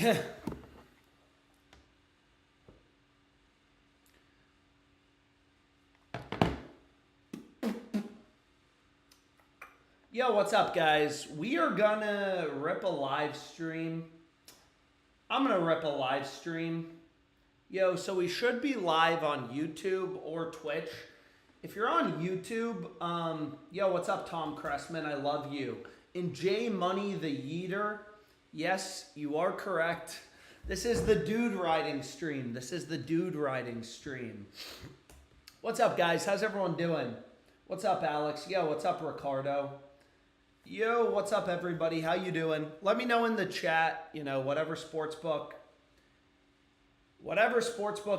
Yo, what's up, guys? We are gonna rip a live stream. I'm gonna rip a live stream. Yo, so we should be live on YouTube or Twitch. If you're on YouTube, yo, what's up, Tom Cressman? I love you. And J Money the Yeeter, yes, you are correct. This is the dude riding stream. What's up, guys? How's everyone doing? What's up, Alex? Yo, what's up, Ricardo? Yo, what's up, everybody? How you doing? Let me know in the chat, whatever sportsbook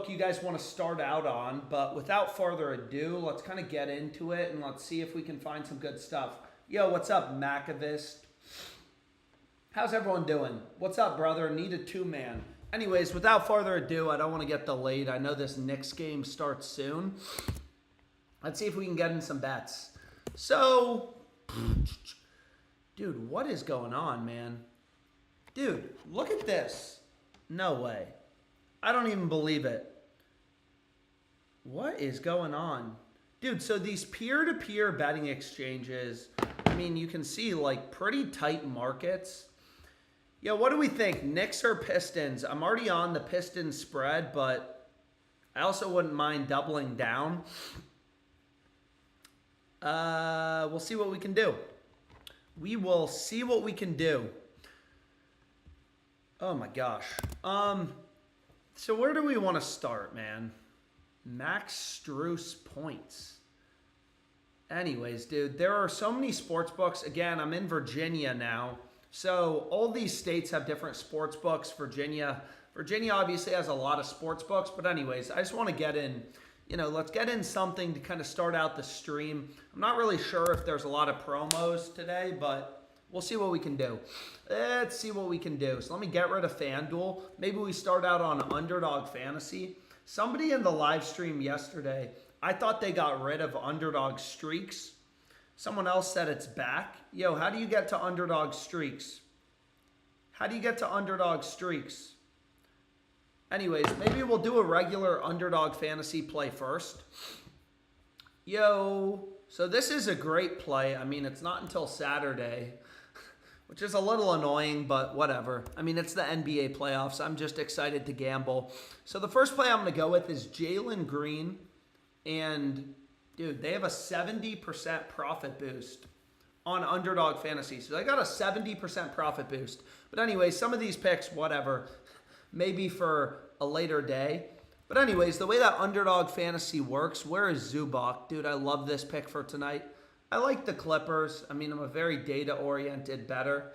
you guys want to start out on. But without further ado, let's kind of get into it and let's see if we can find some good stuff. Yo, what's up, Macavist? How's everyone doing? What's up, brother? Need a two-man. Anyways, without further ado, I don't want to get delayed. I know this Knicks game starts soon. Let's see if we can get in some bets. So, dude, what is going on, man? Dude, look at this. No way. I don't even believe it. What is going on? Dude, so these peer-to-peer betting exchanges, I mean, you can see, like, pretty tight markets. Yo, what do we think? Knicks or Pistons? I'm already on the Pistons spread, but I also wouldn't mind doubling down. We'll see what we can do. We will see what we can do. Oh, my gosh. So where do we want to start, man? Max Strus points. Anyways, dude, there are so many sports books. Again, I'm in Virginia now. So all these states have different sports books. Virginia obviously has a lot of sports books. But anyways, I just want to get in, let's get in something to kind of start out the stream. I'm not really sure if there's a lot of promos today, but we'll see what we can do. Let's see what we can do. So let me get rid of FanDuel. Maybe we start out on Underdog Fantasy. Somebody in the live stream yesterday, I thought they got rid of Underdog Streaks. Someone else said it's back. Yo, how do you get to Underdog Streaks? Anyways, maybe we'll do a regular Underdog Fantasy play first. Yo, so this is a great play. I mean, it's not until Saturday, which is a little annoying, but whatever. I mean, it's the NBA playoffs. I'm just excited to gamble. So the first play I'm going to go with is Jalen Green. And, dude, they have a 70% profit boost on Underdog Fantasy. So they got a 70% profit boost. But anyway, some of these picks, whatever, maybe for a later day. But anyways, the way that Underdog Fantasy works, where is Zubac? Dude, I love this pick for tonight. I like the Clippers. I mean, I'm a very data-oriented bettor.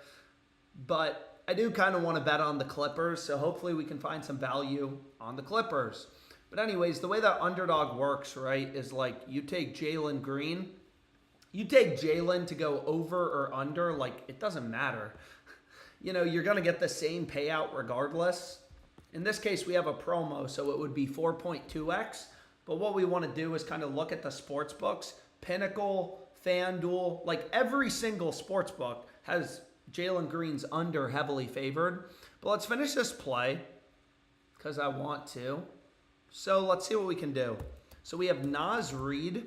But I do kind of want to bet on the Clippers, so hopefully we can find some value on the Clippers. But anyways, the way that Underdog works, right, is like you take Jalen Green. You take Jalen to go over or under, like it doesn't matter. You're going to get the same payout regardless. In this case, we have a promo, so it would be 4.2x. But what we want to do is kind of look at the sports books. Pinnacle, FanDuel, like every single sports book has Jalen Green's under heavily favored. But let's finish this play because I want to. So let's see what we can do. So we have Naz Reid.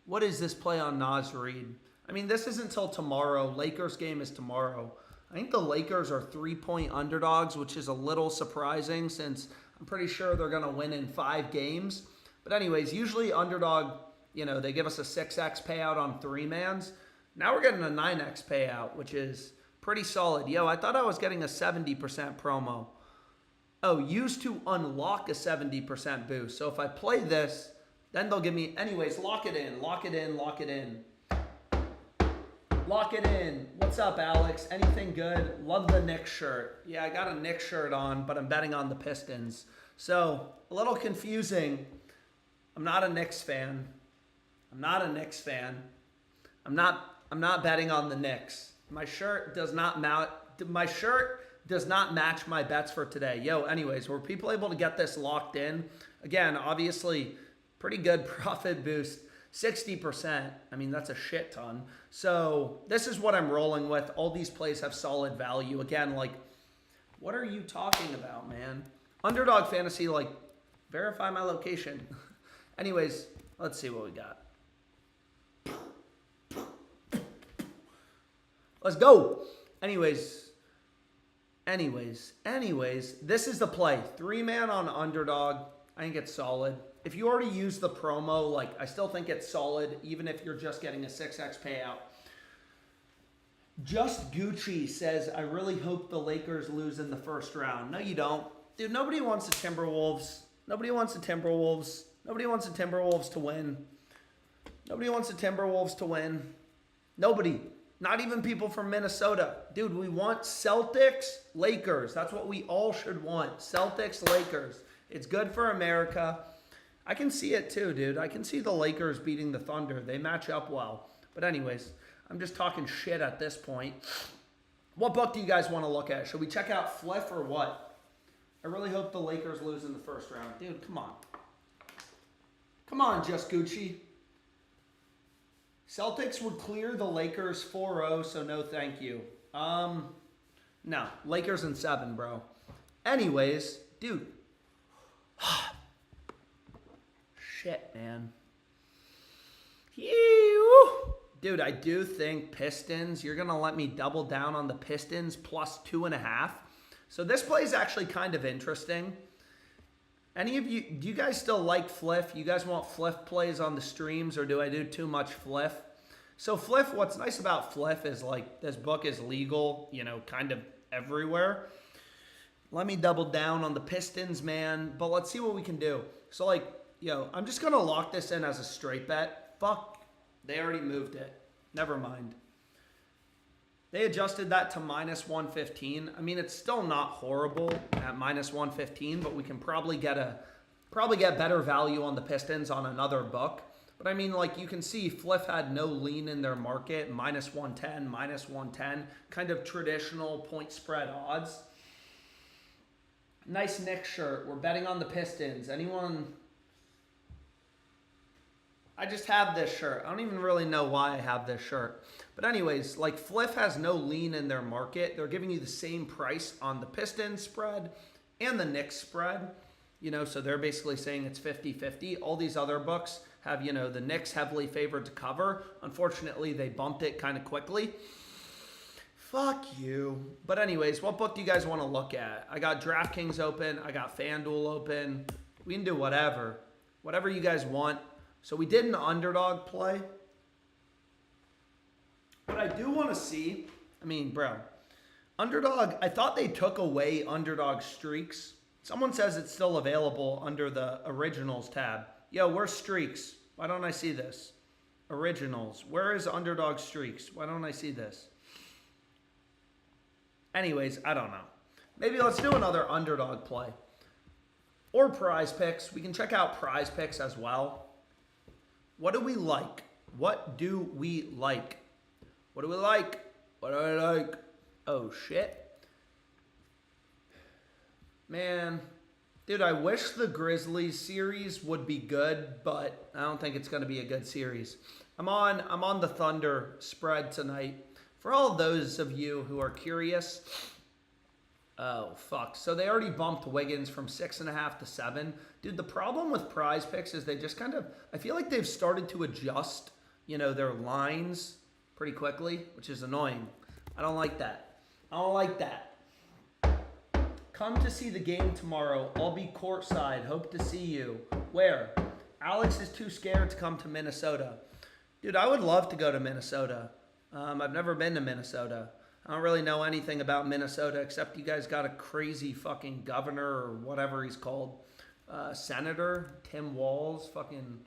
What is this play on Naz Reid? I mean, this isn't until tomorrow. Lakers game is tomorrow. I think the Lakers are 3-point underdogs, which is a little surprising since I'm pretty sure they're going to win in 5 games. But anyways, usually underdog, they give us a 6x payout on 3-mans. Now we're getting a 9x payout, which is pretty solid. Yo, I thought I was getting a 70% promo. Oh, used to unlock a 70% boost. So if I play this, then they'll give me, anyways, lock it in. What's up, Alex? Anything good? Love the Knicks shirt. Yeah, I got a Knicks shirt on, but I'm betting on the Pistons. So, a little confusing. I'm not a Knicks fan. I'm not betting on the Knicks. My shirt does not match my bets for today. Yo, anyways, were people able to get this locked in? Again, obviously, pretty good profit boost. 60%. I mean, that's a shit ton. So this is what I'm rolling with. All these plays have solid value. Again, like What are you talking about, man? Underdog Fantasy, like, verify my location. Anyways, let's see what we got. Let's go. Anyways, this is the play. 3-man on underdog. I think it's solid. If you already use the promo, like, I still think it's solid, even if you're just getting a 6x payout. Just Gucci says, I really hope the Lakers lose in the first round. No, you don't. Dude, nobody wants the Timberwolves. Nobody wants the Timberwolves. Nobody wants the Timberwolves to win. Nobody wants the Timberwolves to win. Nobody. Not even people from Minnesota. Dude, we want Celtics, Lakers. That's what we all should want. Celtics, Lakers. It's good for America. I can see it too, dude. I can see the Lakers beating the Thunder. They match up well. But anyways, I'm just talking shit at this point. What book do you guys want to look at? Should we check out Fliff or what? I really hope the Lakers lose in the first round. Dude, come on. Come on, Just Gucci. Celtics would clear the Lakers 4-0, so no thank you. No. Lakers in 7, bro. Anyways, dude. Shit, man. Dude, I do think Pistons, you're going to let me double down on the Pistons plus 2.5. So this play is actually kind of interesting. Any of you, do you guys still like Fliff? You guys want Fliff plays on the streams, or do I do too much Fliff? So Fliff, what's nice about Fliff is, like, this book is legal, you know, kind of everywhere. Let me double down on the Pistons, man. But let's see what we can do. So, like, I'm just going to lock this in as a straight bet. Fuck. They already moved it. Never mind. They adjusted that to minus 115. I mean, it's still not horrible at minus 115, but we can probably get better value on the Pistons on another book. But I mean, like, you can see Fliff had no lean in their market, minus 110, kind of traditional point spread odds. Nice Knicks shirt. We're betting on the Pistons. Anyone? I just have this shirt. I don't even really know why I have this shirt. But anyways, like, Fliff has no lean in their market. They're giving you the same price on the Pistons spread and the Knicks spread. So they're basically saying it's 50-50. All these other books have, the Knicks heavily favored to cover. Unfortunately, they bumped it kind of quickly. Fuck you. But anyways, what book do you guys want to look at? I got DraftKings open. I got FanDuel open. We can do whatever. Whatever you guys want. So we did an underdog play. What I do want to see, I mean, bro, underdog, I thought they took away underdog streaks. Someone says it's still available under the originals tab. Yo, where's streaks? Why don't I see this? Originals. Where is underdog streaks? Why don't I see this? Anyways, I don't know. Maybe let's do another underdog play. Or PrizePicks. We can check out PrizePicks as well. What do we like? What do we like? What do we like? What do I like? Oh, shit. Man. Dude, I wish the Grizzlies series would be good, but I don't think it's going to be a good series. I'm on the Thunder spread tonight. For all those of you who are curious. Oh, fuck. So they already bumped Wiggins from 6.5 to 7. Dude, the problem with PrizePicks is they just kind of, I feel like they've started to adjust, their lines pretty quickly, which is annoying. I don't like that. Come to see the game tomorrow. I'll be courtside. Hope to see you. Where? Alex is too scared to come to Minnesota. Dude, I would love to go to Minnesota. I've never been to Minnesota. I don't really know anything about Minnesota except you guys got a crazy fucking governor or whatever he's called. Senator Tim Walz. Fucking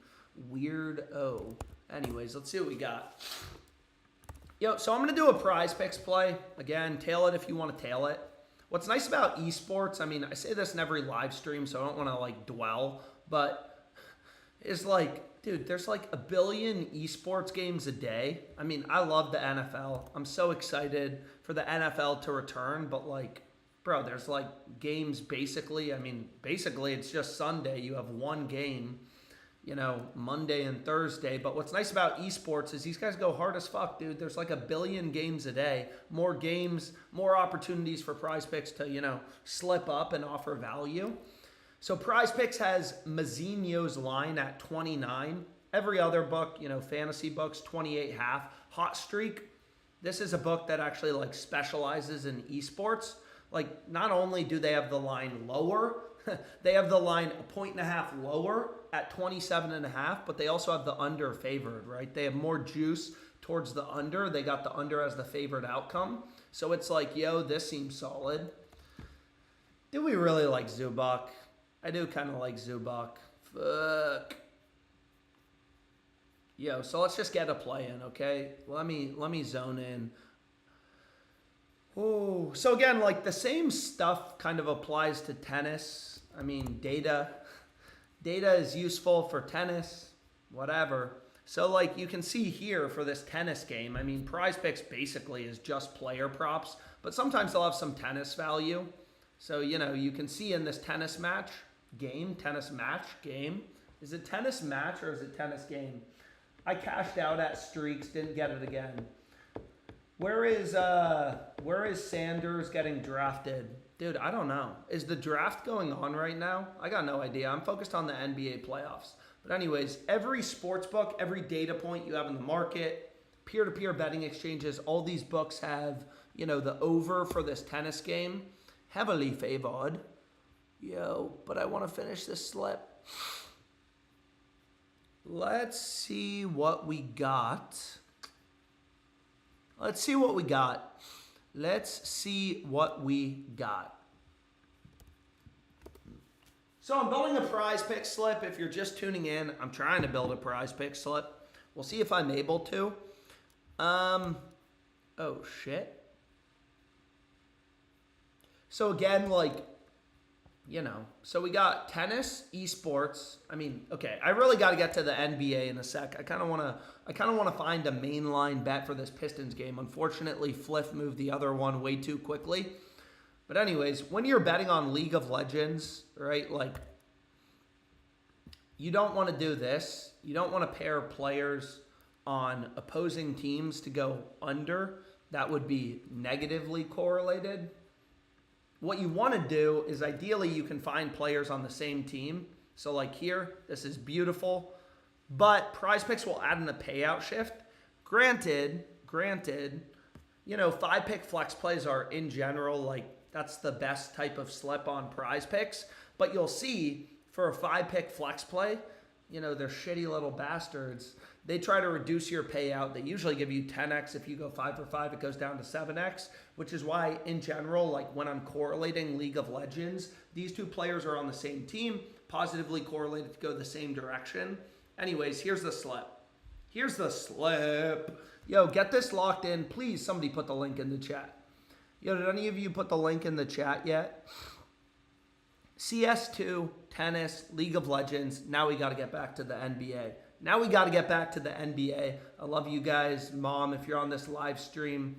weird. Oh. Anyways, let's see what we got. So I'm going to do a PrizePicks play. Again, tail it if you want to tail it. What's nice about esports, I mean, I say this in every live stream, so I don't want to, like, dwell, but it's like, dude, there's like 1 billion esports games a day. I mean, I love the NFL. I'm so excited for the NFL to return, but, like, bro, there's, like, games basically. I mean, basically it's just Sunday. You have one game. Monday and Thursday. But what's nice about esports is these guys go hard as fuck, dude. There's like 1 billion games a day. More games, more opportunities for PrizePicks to, slip up and offer value. So PrizePicks has Mazzinho's line at 29. Every other book, fantasy books, 28.5. Hot Streak. This is a book that actually specializes in esports. Not only do they have the line lower, they have the line 1.5 lower at 27.5, but they also have the under favored, right? They have more juice towards the under. They got the under as the favored outcome. So it's this seems solid. Do we really like Zubac? I do kind of like Zubac. Fuck. So let's just get a play in, okay? Let me zone in. Oh, so again, the same stuff kind of applies to tennis. I mean, data is useful for tennis, whatever. So you can see here for this tennis game, I mean, PrizePicks basically is just player props, but sometimes they'll have some tennis value. So, you can see in this tennis match game, is it tennis match or is it tennis game? I cashed out at streaks, didn't get it again. Where is Sanders getting drafted? Dude, I don't know. Is the draft going on right now? I got no idea. I'm focused on the NBA playoffs. But anyways, every sports book, every data point you have in the market, peer-to-peer betting exchanges, all these books have, the over for this tennis game. Heavily favored. But I want to finish this slip. Let's see what we got. So I'm building a PrizePicks slip. If you're just tuning in, I'm trying to build a PrizePicks slip. We'll see if I'm able to. Oh, shit. So again, so we got tennis, esports. I mean, okay, I really got to get to the NBA in a sec. I kind of want to find a mainline bet for this Pistons game. Unfortunately, Fliff moved the other one way too quickly. But anyways, when you're betting on League of Legends, right, you don't want to do this. You don't want to pair players on opposing teams to go under. That would be negatively correlated. What you want to do is ideally you can find players on the same team. So here, this is beautiful. But PrizePicks will add in a payout shift. Granted, 5-pick flex plays are in general, that's the best type of slip on PrizePicks. But you'll see for a 5-pick flex play, they're shitty little bastards. They try to reduce your payout. They usually give you 10x. If you go 5 for 5, it goes down to 7x, which is why, in general, when I'm correlating League of Legends, these two players are on the same team, positively correlated to go the same direction. Anyways, here's the slip. Get this locked in. Please, somebody put the link in the chat. Did any of you put the link in the chat yet? CS2, tennis, League of Legends. Now we got to get back to the NBA. I love you guys. Mom, if you're on this live stream,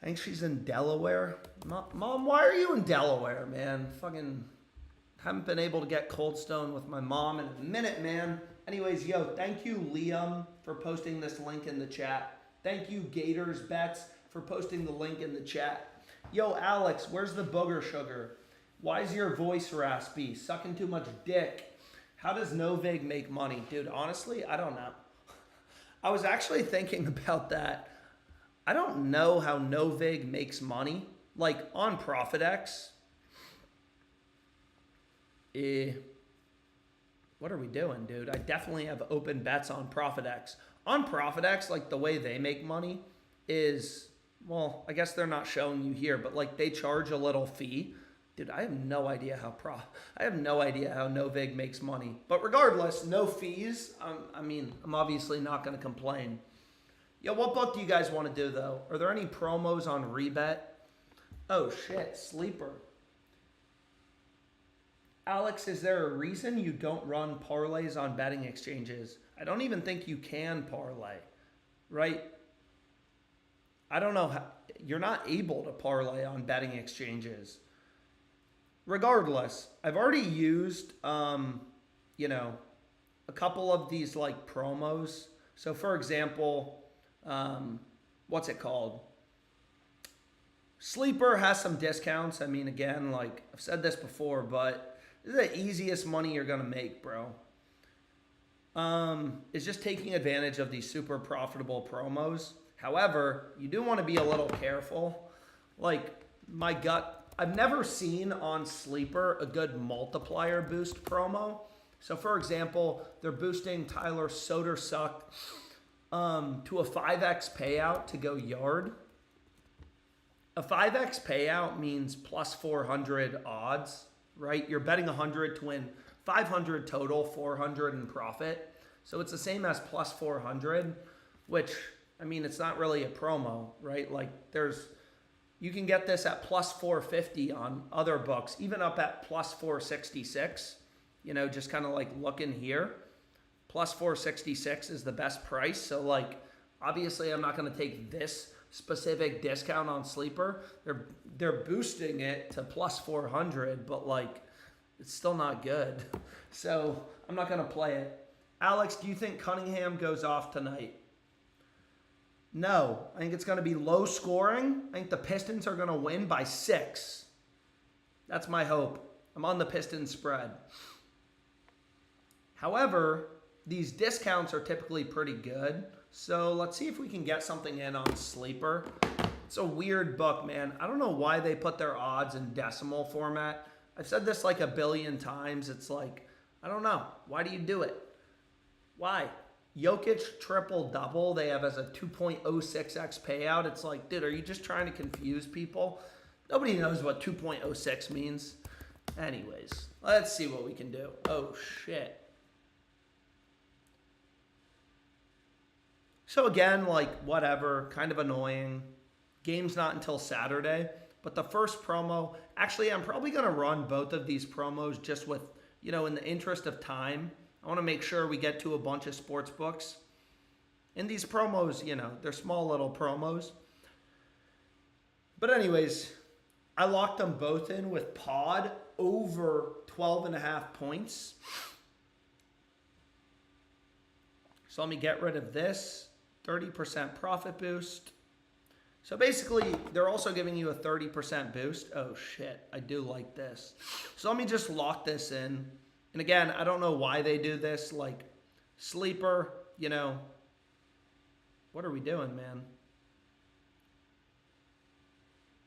I think she's in Delaware. Mom, why are you in Delaware, man? Fucking haven't been able to get Cold Stone with my mom in a minute, man. Anyways, thank you, Liam, for posting this link in the chat. Thank you, Gators Bets, for posting the link in the chat. Alex, where's the booger sugar? Why is your voice raspy? Sucking too much dick. How does Novig make money? Dude, honestly, I don't know. I was actually thinking about that. I don't know how Novig makes money. On ProfitX. What are we doing, dude? I definitely have open bets on ProfitX. On ProfitX, the way they make money is, well, I guess they're not showing you here, but they charge a little fee. Dude, I have no idea how Novig makes money. But regardless, no fees. I'm obviously not going to complain. What book do you guys want to do, though? Are there any promos on Rebet? Oh, shit. Sleeper. Alex, is there a reason you don't run parlays on betting exchanges? I don't even think you can parlay, right? I don't know how. You're not able to parlay on betting exchanges. Regardless, I've already used, a couple of these like promos. So for example, what's it called? Sleeper has some discounts. I mean, again, like I've said this before, but this is the easiest money you're going to make, bro. Is just taking advantage of these super profitable promos. However, you do want to be a little careful. Like my gut, I've never seen on Sleeper a good multiplier boost promo. So for example, they're boosting Tyler Sodersuck to a 5x payout to go yard. A 5x payout means plus 400 odds, right? You're betting 100 to win 500 total, 400 in profit. So it's the same as plus 400, which, I mean, it's not really a promo, right? Like you can get this at plus 450 on other books, even up at plus 466, just kind of like looking here. Plus 466 is the best price. So like, obviously I'm not going to take this specific discount on Sleeper. They're boosting it to plus 400, but like it's still not good. So I'm not going to play it. Alex, do you think Cunningham goes off tonight? No, I think it's going to be low scoring. I think the Pistons are going to win by 6. That's my hope. I'm on the Pistons spread. However, these discounts are typically pretty good. So let's see if we can get something in on Sleeper. It's a weird book, man. I don't know why they put their odds in decimal format. I've said this like a billion times. It's like, I don't know. Why do you do it? Why? Jokic triple-double, they have as a 2.06x payout. It's like, dude, are you just trying to confuse people? Nobody knows what 2.06 means. Anyways, let's see what we can do. Oh, shit. So again, like, whatever, kind of annoying. Game's not until Saturday. But the first promo, actually, I'm probably going to run both of these promos just with, in the interest of time. I want to make sure we get to a bunch of sports books. And these promos, they're small little promos. But anyways, I locked them both in with pod over 12.5 points. So let me get rid of this. 30% profit boost. So basically, they're also giving you a 30% boost. Oh, shit. I do like this. So let me just lock this in. And again, I don't know why they do this. Like, Sleeper, what are we doing, man?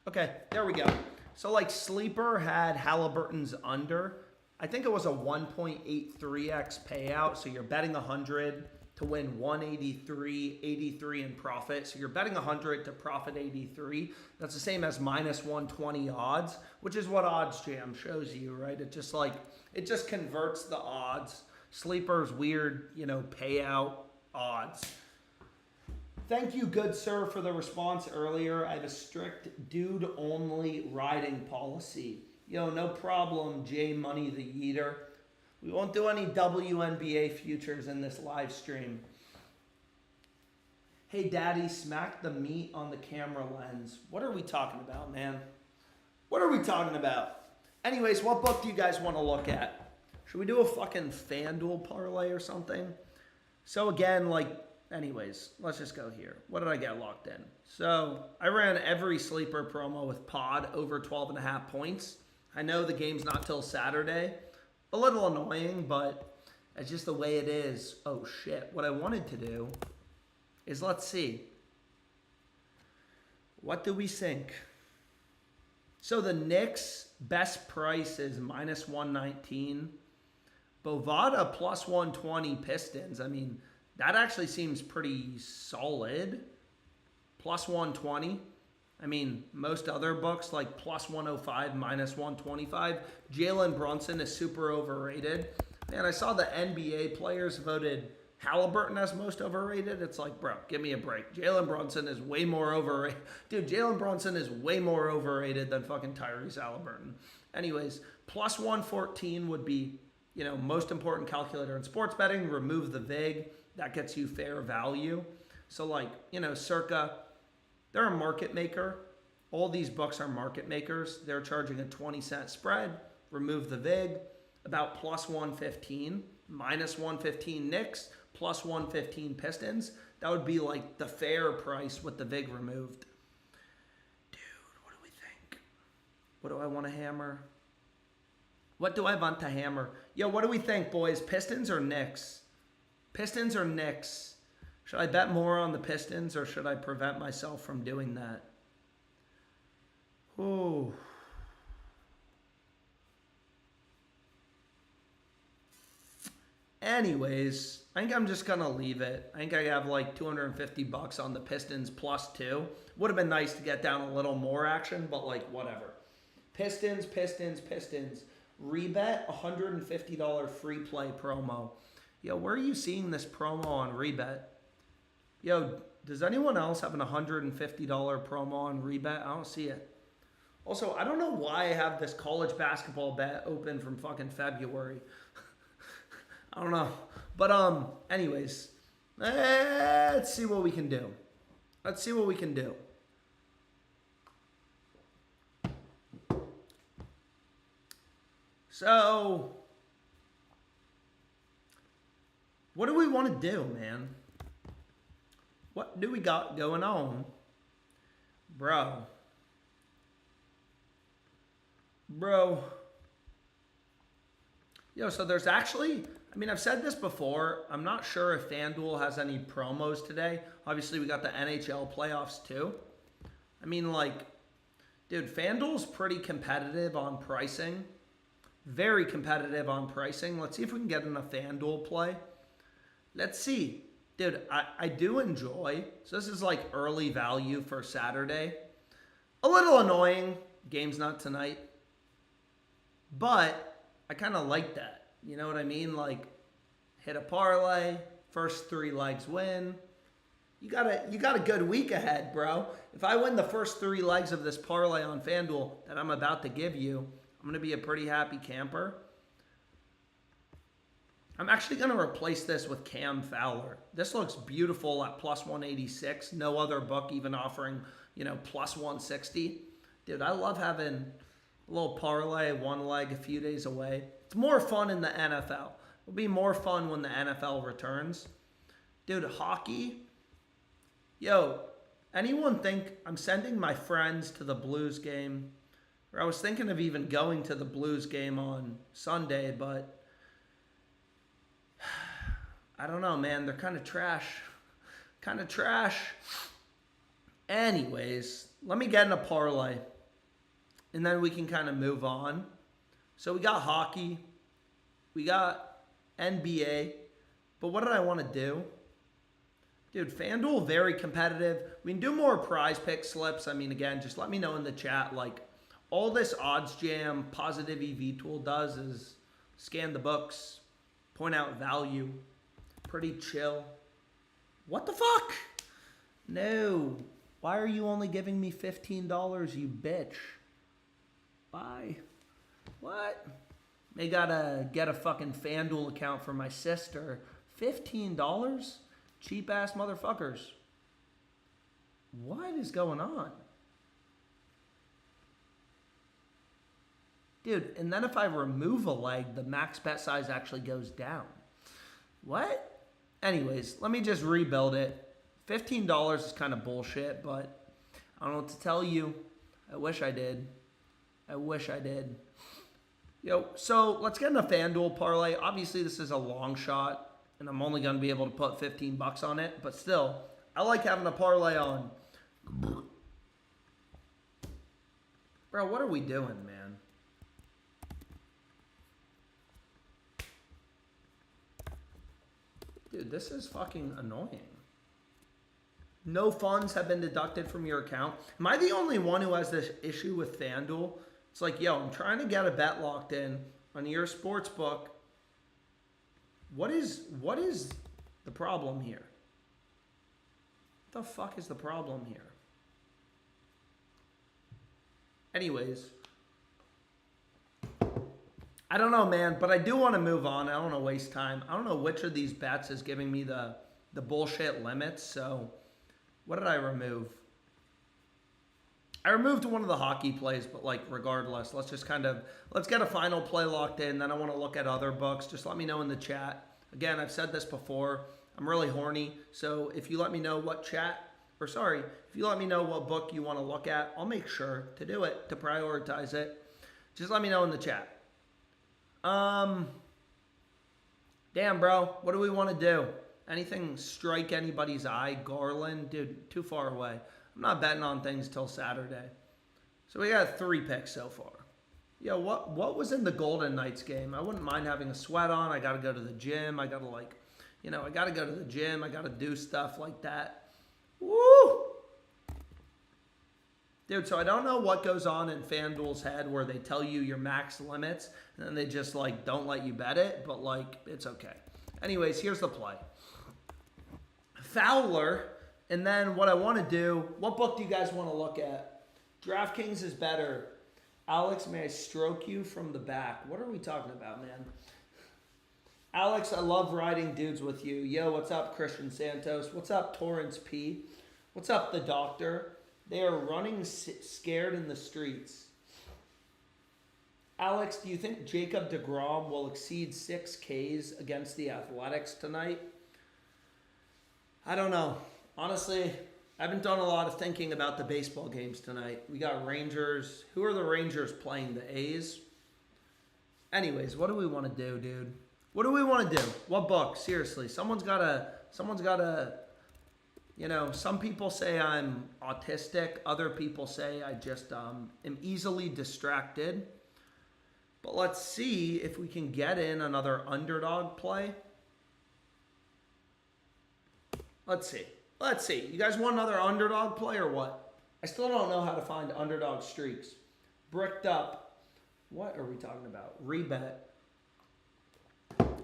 Okay, there we go. So, like, Sleeper had Halliburton's under. I think it was a 1.83x payout. So you're betting 100 to win 183, 83 in profit. So you're betting 100 to profit 83. That's the same as minus 120 odds, which is what Odds Jam shows you, right? It just converts the odds. Sleeper's weird, payout odds. Thank you, good sir, for the response earlier. I have a strict dude-only riding policy. No problem, J Money the Yeeter. We won't do any WNBA futures in this live stream. Hey, Daddy, smack the meat on the camera lens. What are we talking about, man? What are we talking about? Anyways, what book do you guys want to look at? Should we do a fucking FanDuel parlay or something? So again, anyways, let's just go here. What did I get locked in? So I ran every Sleeper promo with pod over 12.5 points. I know the game's not till Saturday. A little annoying, but it's just the way it is. Oh, shit. What I wanted to do is, let's see. What do we think? So the Knicks best price is minus 119. Bovada plus 120 Pistons. I mean, that actually seems pretty solid. Plus 120. I mean, most other books like plus 105, minus 125. Jalen Brunson is super overrated. Man, I saw the NBA players voted Halliburton as most overrated. It's like, bro, give me a break. Jalen Brunson is way more overrated. Dude, Jalen Brunson is way more overrated than fucking Tyrese Halliburton. Anyways, plus 114 would be, most important calculator in sports betting. Remove the VIG. That gets you fair value. So circa... They're a market maker. All these books are market makers. They're charging a 20-cent spread. Remove the VIG. about plus 115, minus 115 Knicks, plus 115 Pistons. That would be like the fair price with the VIG removed. Dude, what do we think? What do I want to hammer? What do I want to hammer? Yo, what do we think, boys? Pistons or Knicks? Pistons or Knicks? Should I bet more on the Pistons or should I prevent myself from doing that? Ooh. Anyways, I think I'm just going to leave it. I think I have like $250 on the Pistons plus 2. Would have been nice to get down a little more action, but like whatever. Pistons. Rebet, $150 free play promo. Yo, where are you seeing this promo on Rebet? Yo, does anyone else have an $150 promo on Rebet? I don't see it. Also, I don't know why I have this college basketball bet open from fucking February. I don't know. But anyways, let's see what we can do. So, what do we want to do, man? What do we got going on? Bro. Yo, so there's actually, I mean, I've said this before. I'm not sure if FanDuel has any promos today. Obviously, we got the NHL playoffs too. I mean, like, dude, FanDuel's pretty competitive on pricing. Very competitive on pricing. Let's see if we can get in a FanDuel play. Let's see. Dude, I do enjoy. So this is like early value for Saturday. A little annoying. Game's not tonight. But I kind of like that. You know what I mean? Like, hit a parlay. First 3 legs win. You got a good week ahead, bro. If I win the first 3 legs of this parlay on FanDuel that I'm about to give you, I'm going to be a pretty happy camper. I'm actually going to replace this with Cam Fowler. This looks beautiful at plus 186. No other book even offering, plus 160. Dude, I love having a little parlay, 1 leg a few days away. It's more fun in the NFL. It'll be more fun when the NFL returns. Dude, hockey. Yo, anyone think I'm sending my friends to the Blues game? Or I was thinking of even going to the Blues game on Sunday, but I don't know, man. They're kind of trash. Anyways, let me get in a parlay. And then we can kind of move on. So we got hockey. We got NBA. But what did I want to do? Dude, FanDuel, very competitive. We can do more PrizePicks slips. I mean, again, just let me know in the chat. Like, all this odds jam positive EV tool does is scan the books, point out value. Pretty chill. What the fuck? No. Why are you only giving me $15, you bitch? Why? What? They gotta get a fucking FanDuel account for my sister. $15? Cheap ass motherfuckers. What is going on? Dude, and then if I remove a leg, the max bet size actually goes down. What? Anyways, let me just rebuild it. $15 is kind of bullshit, but I don't know what to tell you. I wish I did. Yo, so let's get in a FanDuel parlay. Obviously, this is a long shot, and I'm only going to be able to put $15 on it. But still, I like having a parlay on. Bro, what are we doing, man? Dude, this is fucking annoying. No funds have been deducted from your account. Am I the only one who has this issue with FanDuel? It's like, yo, I'm trying to get a bet locked in on your sports book. What is the problem here? What the fuck is the problem here? Anyways, I don't know, man, but I do want to move on. I don't want to waste time. I don't know which of these bets is giving me the bullshit limits. So what did I remove? I removed one of the hockey plays, but like regardless, let's get a final play locked in. Then I want to look at other books. Just let me know in the chat. Again, I've said this before. I'm really horny. So if you let me know what if you let me know what book you want to look at, I'll make sure to do it, to prioritize it. Just let me know in the chat. Damn, bro. What do we want to do? Anything strike anybody's eye? Garland? Dude, too far away. I'm not betting on things till Saturday. So we got 3 picks so far. Yo, what was in the Golden Knights game? I wouldn't mind having a sweat on. I got to go to the gym. I got to I got to go to the gym. I got to do stuff like that. Woo! Dude, so I don't know what goes on in FanDuel's head where they tell you your max limits and then they just don't let you bet it, but it's okay. Anyways, here's the play. Fowler, and then what I want to do, what book do you guys want to look at? DraftKings is better. Alex, may I stroke you from the back? What are we talking about, man? Alex, I love riding dudes with you. Yo, what's up, Christian Santos? What's up, Torrance P? What's up, the doctor? They are running scared in the streets. Alex, do you think Jacob deGrom will exceed 6 Ks against the Athletics tonight? I don't know. Honestly, I haven't done a lot of thinking about the baseball games tonight. We got Rangers. Who are the Rangers playing? The A's? Anyways, what do we want to do, dude? What do we want to do? What book? Seriously, someone's got to, some people say I'm autistic. Other people say I just am easily distracted. But let's see if we can get in another underdog play. Let's see. You guys want another underdog play or what? I still don't know how to find underdog streaks. Bricked up. What are we talking about? Rebet.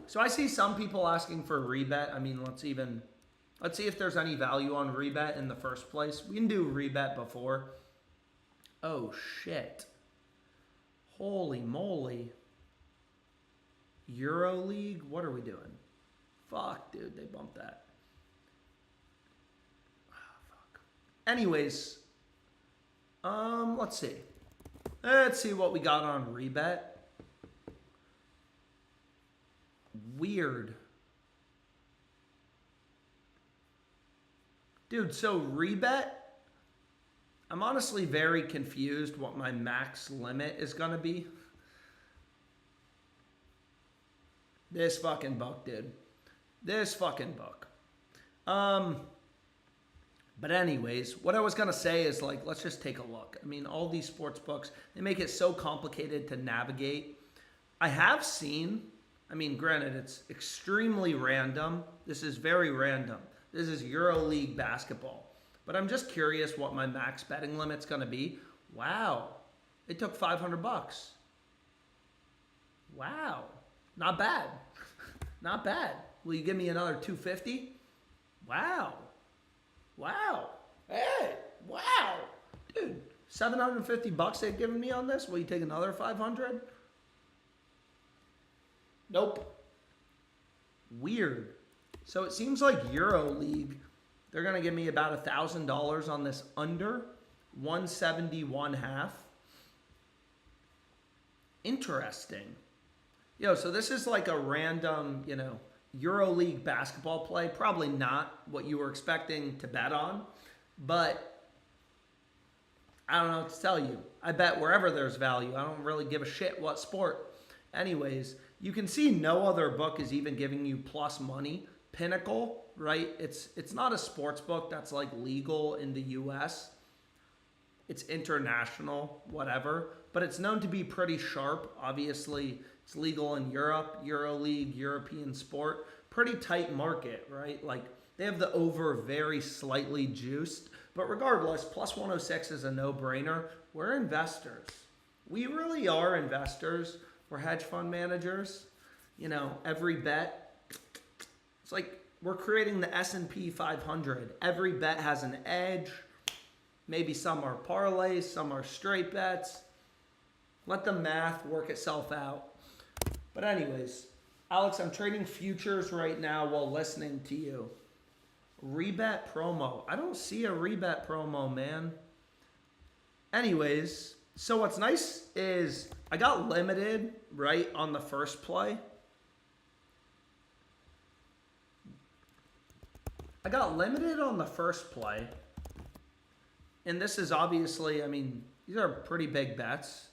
So I see some people asking for a rebet. I mean, let's see if there's any value on rebet in the first place. We can do rebet before. Oh, shit. Holy moly. EuroLeague? What are we doing? Fuck, dude. They bumped that. Anyways, let's see. Let's see what we got on rebet. Weird. Dude, so rebet, I'm honestly very confused what my max limit is going to be. This fucking book, dude. This fucking book. But anyways, what I was going to say is let's just take a look. I mean, all these sports books, they make it so complicated to navigate. I have seen, granted, it's extremely random. This is very random. This is EuroLeague basketball. But I'm just curious what my max betting limit's going to be. Wow. It took $500. Wow. Not bad. Not bad. Will you give me another $250? Wow. Wow. Hey. Wow. Dude, $750 they've given me on this. Will you take another 500? Nope. Weird. So it seems like EuroLeague, they're going to give me about $1,000 on this under 171.5. Interesting. Yo, so this is like a random, EuroLeague basketball play. Probably not what you were expecting to bet on, but I don't know what to tell you. I bet wherever there's value. I don't really give a shit what sport. Anyways, you can see no other book is even giving you plus money. Pinnacle, right? It's not a sports book that's legal in the US. It's international, whatever, but it's known to be pretty sharp. Obviously, it's legal in Europe, EuroLeague, European sport. Pretty tight market, right? They have the over very slightly juiced, but regardless, plus 106 is a no-brainer. We're investors. We really are investors. We're hedge fund managers. Every bet, it's we're creating the S&P 500. Every bet has an edge. Maybe some are parlays, some are straight bets. Let the math work itself out. But anyways, Alex, I'm trading futures right now while listening to you. Rebet promo. I don't see a rebet promo, man. Anyways, so what's nice is I got limited, right, on the first play. I got limited on the first play. And this is obviously, I mean, these are pretty big bets.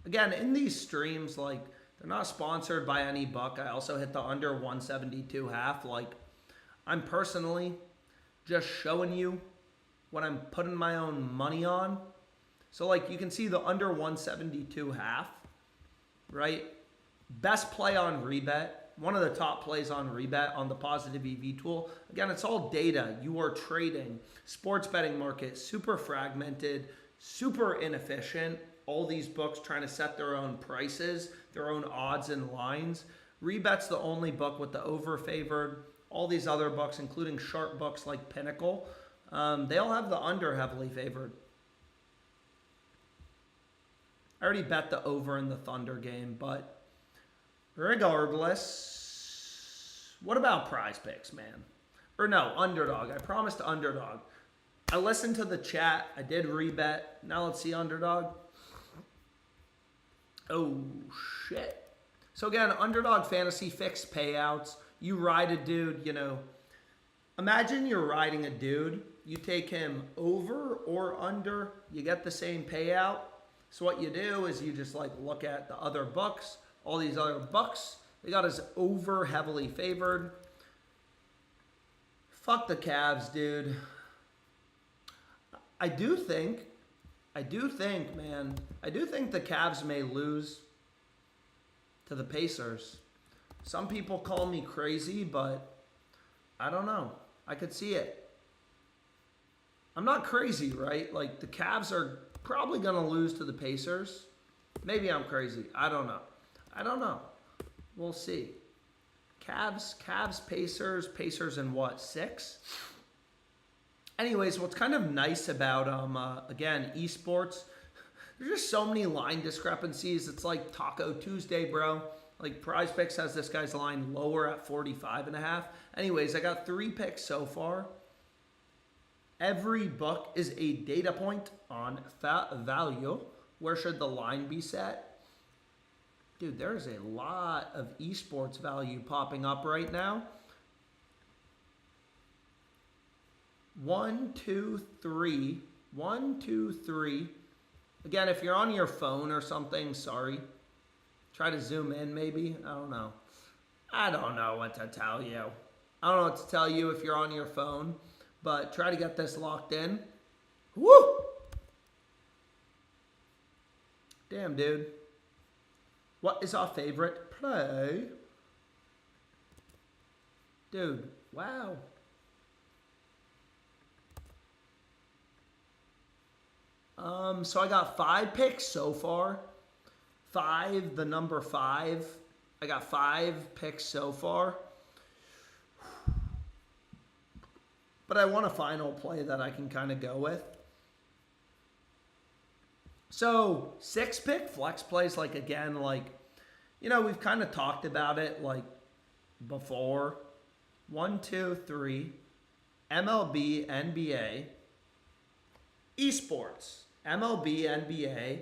Again, in these streams, like, they're not sponsored by any book. I also hit the under 172.5. Like, I'm personally just showing you what I'm putting my own money on. So, like, you can see the under 172.5, right? Best play on rebet. One of the top plays on rebet on the positive EV tool. Again, it's all data. You are trading. Sports betting market, super fragmented, super inefficient. All these books trying to set their own prices, their own odds and lines. Rebet's the only book with the over-favored. All these other books, including sharp books like Pinnacle, they all have the under heavily favored. I already bet the over in the Thunder game, but regardless, what about PrizePicks, man? Or no, Underdog. I promised Underdog. I listened to the chat. I did rebet. Now let's see Underdog. Oh, shit. So again, Underdog Fantasy fixed payouts. You ride a dude, you know. Imagine you're riding a dude. You take him over or under. You get the same payout. So what you do is you just like look at the other books. All these other books, they got us over heavily favored. Fuck the Cavs, dude. I do think, man, I do think the Cavs may lose to the Pacers. Some people call me crazy, but I don't know. I could see it. I'm not crazy, right? Like, the Cavs are probably going to lose to the Pacers. Maybe I'm crazy. I don't know. We'll see. Cavs, Pacers in what, 6? Anyways, what's kind of nice about, again, Esports, there's just so many line discrepancies. It's like Taco Tuesday, bro. Like, PrizePicks has this guy's line lower at 45.5. Anyways, I got 3 picks so far. Every book is a data point on value. Where should the line be set? Dude, there's a lot of esports value popping up right now. 1, 2, 3. 1, 2, 3. Again, if you're on your phone or something, sorry. Try to zoom in maybe. I don't know. I don't know what to tell you. I don't know what to tell you if you're on your phone. But try to get this locked in. Woo! Damn, dude. What is our favorite play? Dude, wow. So I got 5 picks so far. 5, the number 5. I got 5 picks so far. But I want a final play that I can kind of go with. So 6 pick flex plays, like, again, like, you know, we've kind of talked about it like before. 1, 2, 3. MLB, NBA. Esports. MLB, NBA.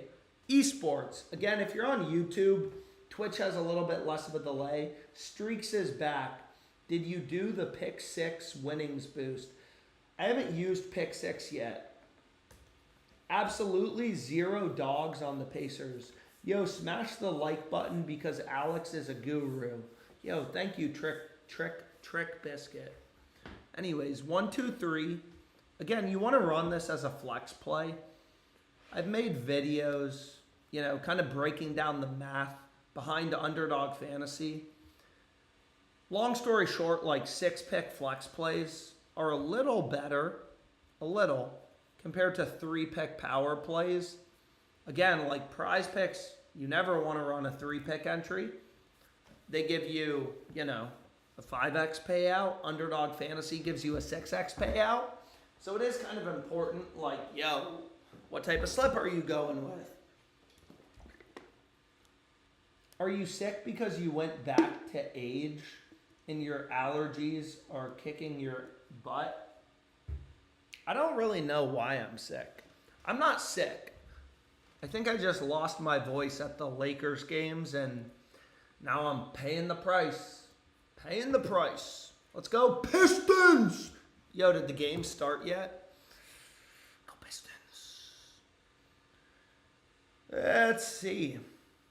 Esports. Again, if you're on YouTube, Twitch has a little bit less of a delay. Streaks is back. Did you do the pick 6 winnings boost? I haven't used pick 6 yet. Absolutely 0 dogs on the Pacers. Yo, smash the like button because Alex is a guru. Yo, thank you, Trick Biscuit. Anyways, 1, 2, 3. Again, you want to run this as a flex play. I've made videos, you know, kind of breaking down the math behind Underdog Fantasy. Long story short, like 6 pick flex plays are a little better, compared to 3 pick power plays. Again, like PrizePicks, you never want to run a 3 pick entry. They give you, you know, a 5x payout. Underdog Fantasy gives you a 6x payout. So it is kind of important, like, yo, what type of slip are you going with? Are you sick because you went back to age and your allergies are kicking your butt? I don't really know why I'm sick. I'm not sick. I think I just lost my voice at the Lakers games, and now I'm paying the price. Paying the price. Let's go Pistons! Yo, did the game start yet? Go Pistons. Let's see.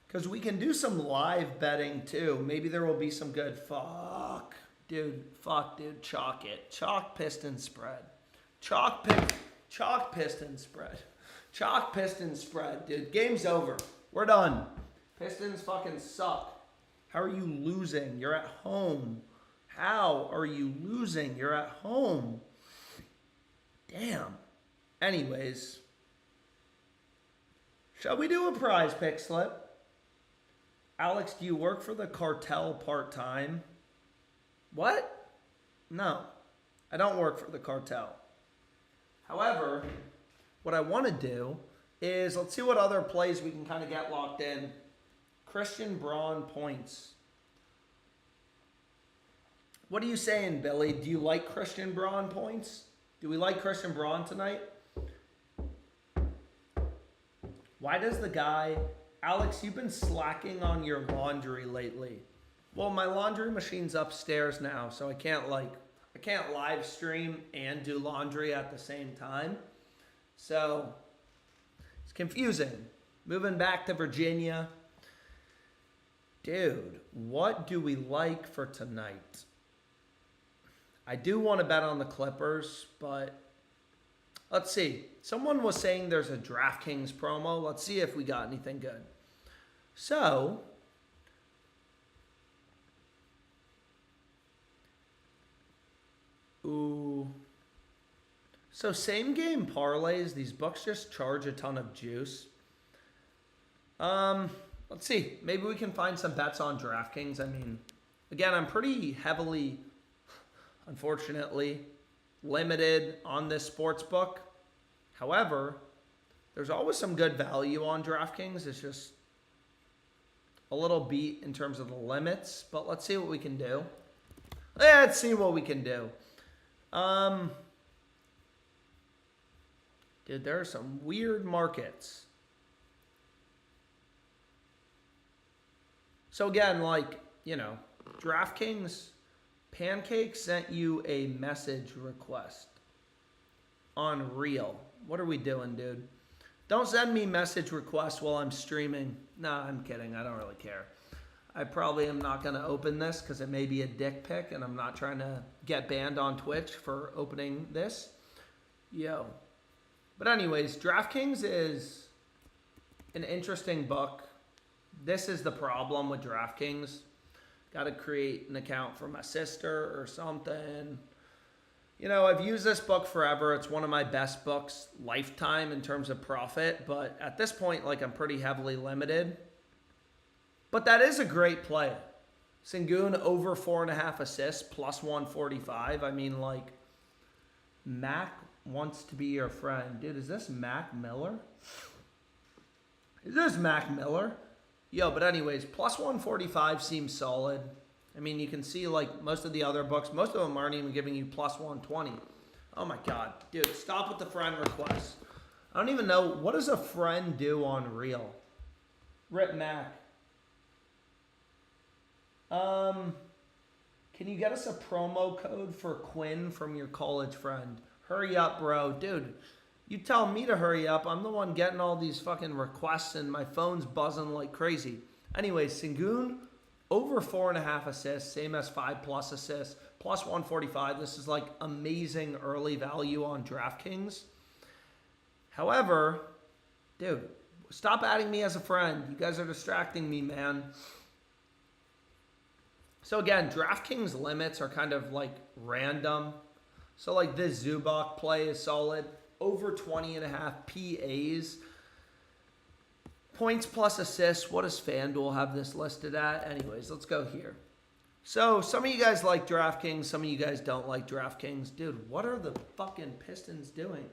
Because we can do some live betting too. Maybe there will be some good. Fuck, dude. Chalk it. Chalk Pistons spread. Chalk Pistons spread. Chalk Pistons spread, dude. Game's over. We're done. Pistons fucking suck. How are you losing? You're at home. How are you losing? You're at home. Damn. Anyways. Shall we do a prize pick slip? Alex, do you work for the cartel part-time? What? No. I don't work for the cartel. However, what I want to do is, let's see what other plays we can kind of get locked in. Christian Braun points. What are you saying, Billy? Do you like Christian Braun points? Do we like Christian Braun tonight? Why does the guy... Alex, you've been slacking on your laundry lately. Well, my laundry machine's upstairs now, so I can't live stream and do laundry at the same time. So it's confusing. Moving back to Virginia. Dude, what do we like for tonight? I do want to bet on the Clippers, but let's see. Someone was saying there's a DraftKings promo. Let's see if we got anything good. So, so same game parlays. These books just charge a ton of juice. Let's see. Maybe we can find some bets on DraftKings. I mean, again, I'm pretty heavily, unfortunately, limited on this sports book. However, there's always some good value on DraftKings. It's just a little beat in terms of the limits, but let's see what we can do. Let's see what we can do. Dude, there are some weird markets. So again, like, you know, DraftKings, Pancake sent you a message request on Reel. What are we doing, dude? Don't send me message requests while I'm streaming. Nah, I'm kidding. I don't really care. I probably am not going to open this because it may be a dick pic, and I'm not trying to get banned on Twitch for opening this. Yo. But anyways, DraftKings is an interesting book. This is the problem with DraftKings. Got to create an account for my sister or something. You know, I've used this book forever. It's one of my best books lifetime in terms of profit. But at this point, like, I'm pretty heavily limited. But that is a great play. Sengun over 4.5 assists, plus 145. I mean, like, Mac wants to be your friend. Dude, is this Mac Miller? Is this Mac Miller? Yo, but anyways, plus 145 seems solid. I mean, you can see, like, most of the other books, most of them aren't even giving you plus 120. Oh, my God. Dude, stop with the friend requests. I don't even know. What does a friend do on Reel? Rip Mac. Can you get us a promo code for Quinn from your college friend? Hurry up, bro. Dude, you tell me to hurry up. I'm the one getting all these fucking requests, and my phone's buzzing like crazy. Anyways, Sengun, over 4.5 assists, same as 5+ assists, plus 145. This is like amazing early value on DraftKings. However, dude, stop adding me as a friend. You guys are distracting me, man. So again, DraftKings limits are kind of like random. So like this Zubac play is solid. Over 20.5 PAs. Points plus assists. What does FanDuel have this listed at? Anyways, let's go here. So some of you guys like DraftKings. Some of you guys don't like DraftKings. Dude, what are the fucking Pistons doing?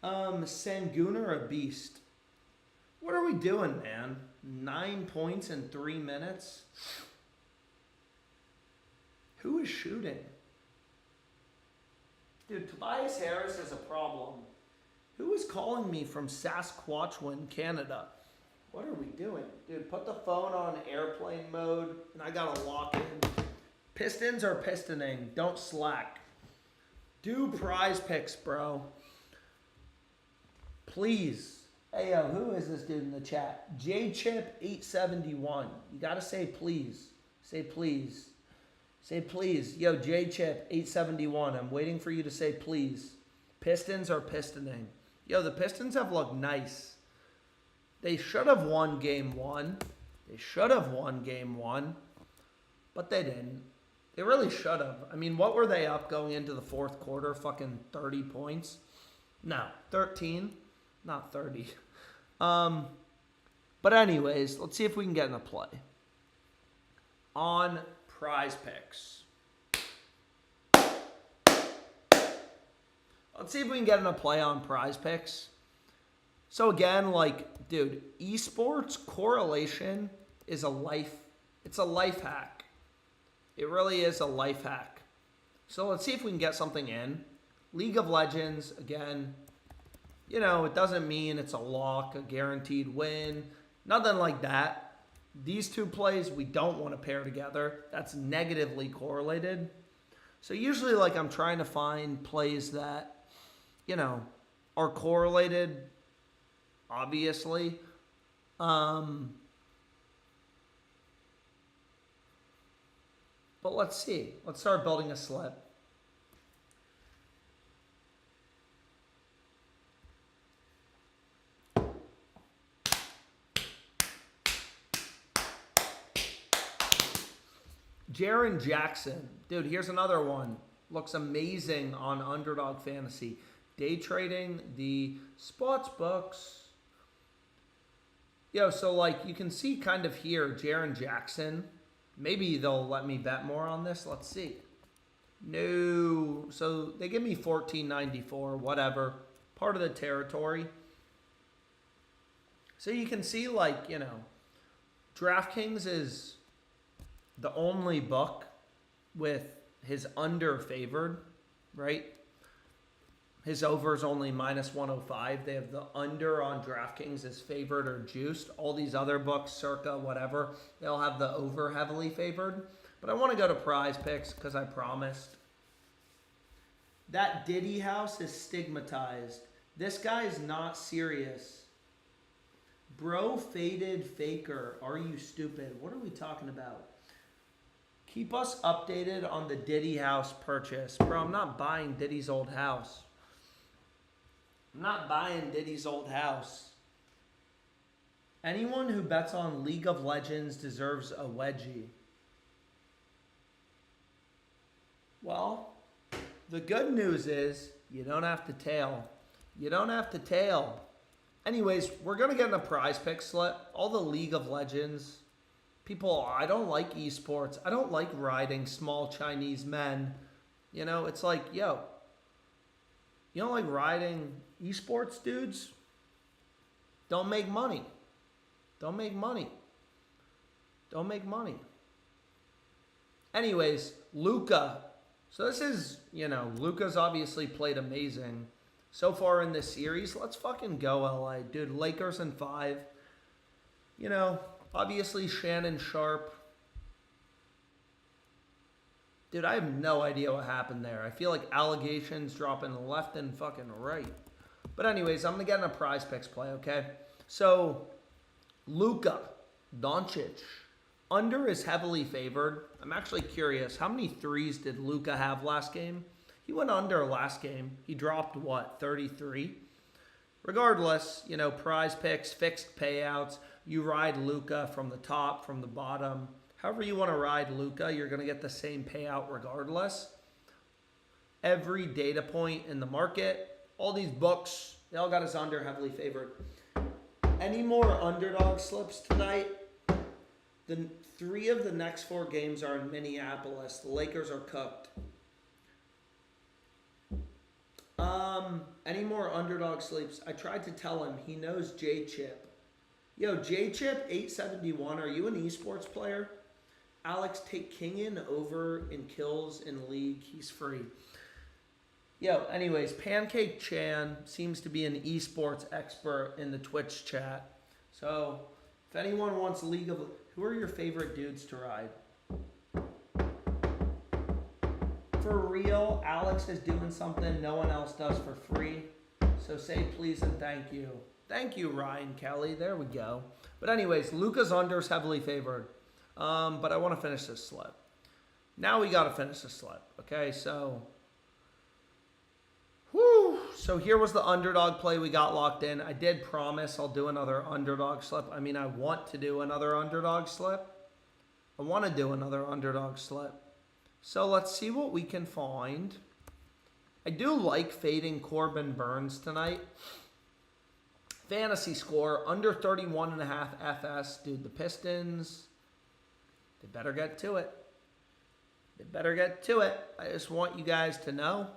Sengun or a beast? What are we doing, man? 9 points in 3 minutes? Who is shooting? Dude, Tobias Harris is a problem. Who is calling me from Saskatchewan, Canada? What are we doing? Dude, put the phone on airplane mode, and I gotta lock in. Pistons are pistoning. Don't slack. Do prize picks, bro. Please. Hey, yo, who is this dude in the chat? JChip871. You gotta say please. Say please. Say please. Yo, JChip871. I'm waiting for you to say please. Pistons are pistoning. Yo, the Pistons have looked nice. They should have won game one. They should have won game one. But they didn't. They really should have. I mean, what were they up going into the fourth quarter? Fucking 30 points? No, 13. Not 30. But anyways, let's see if we can get in a play. On PrizePicks. Let's see if we can get in a play on PrizePicks. So again, like, dude, esports correlation is it's a life hack. It really is a life hack. So let's see if we can get something in. League of Legends, again, you know, it doesn't mean it's a lock, a guaranteed win, nothing like that. These two plays we don't want to pair together. That's negatively correlated. So usually, like, I'm trying to find plays that, you know, are correlated, obviously. But let's see. Let's start building a slip. Jaren Jackson. Dude, here's another one. Looks amazing on Underdog Fantasy. Day trading the sports books. Yo, so like you can see kind of here, Jaren Jackson. Maybe they'll let me bet more on this. Let's see. No. So they give me $14.94, whatever. Part of the territory. So you can see, like, you know, DraftKings is the only book with his under favored, right? His over is only minus 105. They have the under on DraftKings as favored or juiced. All these other books, circa whatever, they'll have the over heavily favored. But I want to go to PrizePicks because I promised. That Diddy house is stigmatized. This guy is not serious. Bro faded faker. Are you stupid? What are we talking about? Keep us updated on the Diddy house purchase. Bro, I'm not buying Diddy's old house. I'm not buying Diddy's old house. Anyone who bets on League of Legends deserves a wedgie. Well, the good news is you don't have to tail. You don't have to tail. Anyways, we're going to get in a PrizePicks slip. All the League of Legends. People, I don't like esports. I don't like riding small Chinese men. You know, it's like, yo, you don't like riding esports dudes? Don't make money. Don't make money. Don't make money. Anyways, Luka. So this is, you know, Luka's obviously played amazing so far in this series. Let's fucking go, LA. Dude, Lakers in 5. You know, obviously Shannon Sharp. Dude, I have no idea what happened there. I feel like allegations dropping left and fucking right. But anyways, I'm going to get in a PrizePicks play, okay? So, Luka Doncic. Under is heavily favored. I'm actually curious. How many threes did Luka have last game? He went under last game. He dropped, what, 33? Regardless, you know, PrizePicks, fixed payouts. You ride Luka from the top, from the bottom. However you want to ride Luka, you're going to get the same payout regardless. Every data point in the market, all these books, they all got us under heavily favored. Any more underdog slips tonight? The 3 of the next 4 games are in Minneapolis. The Lakers are cooked. Any more underdog sleeps? I tried to tell him. He knows J-Chip. Yo, J-Chip871, are you an esports player? Alex, take King in over in kills in league. He's free. Yo, anyways, Pancake Chan seems to be an esports expert in the Twitch chat. So, if anyone wants League of... Who are your favorite dudes to ride? For real, Alex is doing something no one else does for free. So say please and thank you. Thank you, Ryan Kelly. There we go. But anyways, Luka's under's heavily favored. But I want to finish this slip. Now we got to finish this slip. Okay, so... Whew. So here was the underdog play we got locked in. I did promise I'll do another underdog slip. I mean, I want to do another underdog slip. I want to do another underdog slip. So let's see what we can find. I do like fading Corbin Burns tonight. Fantasy score, under 31.5 FS. Dude, the Pistons, they better get to it. They better get to it. I just want you guys to know.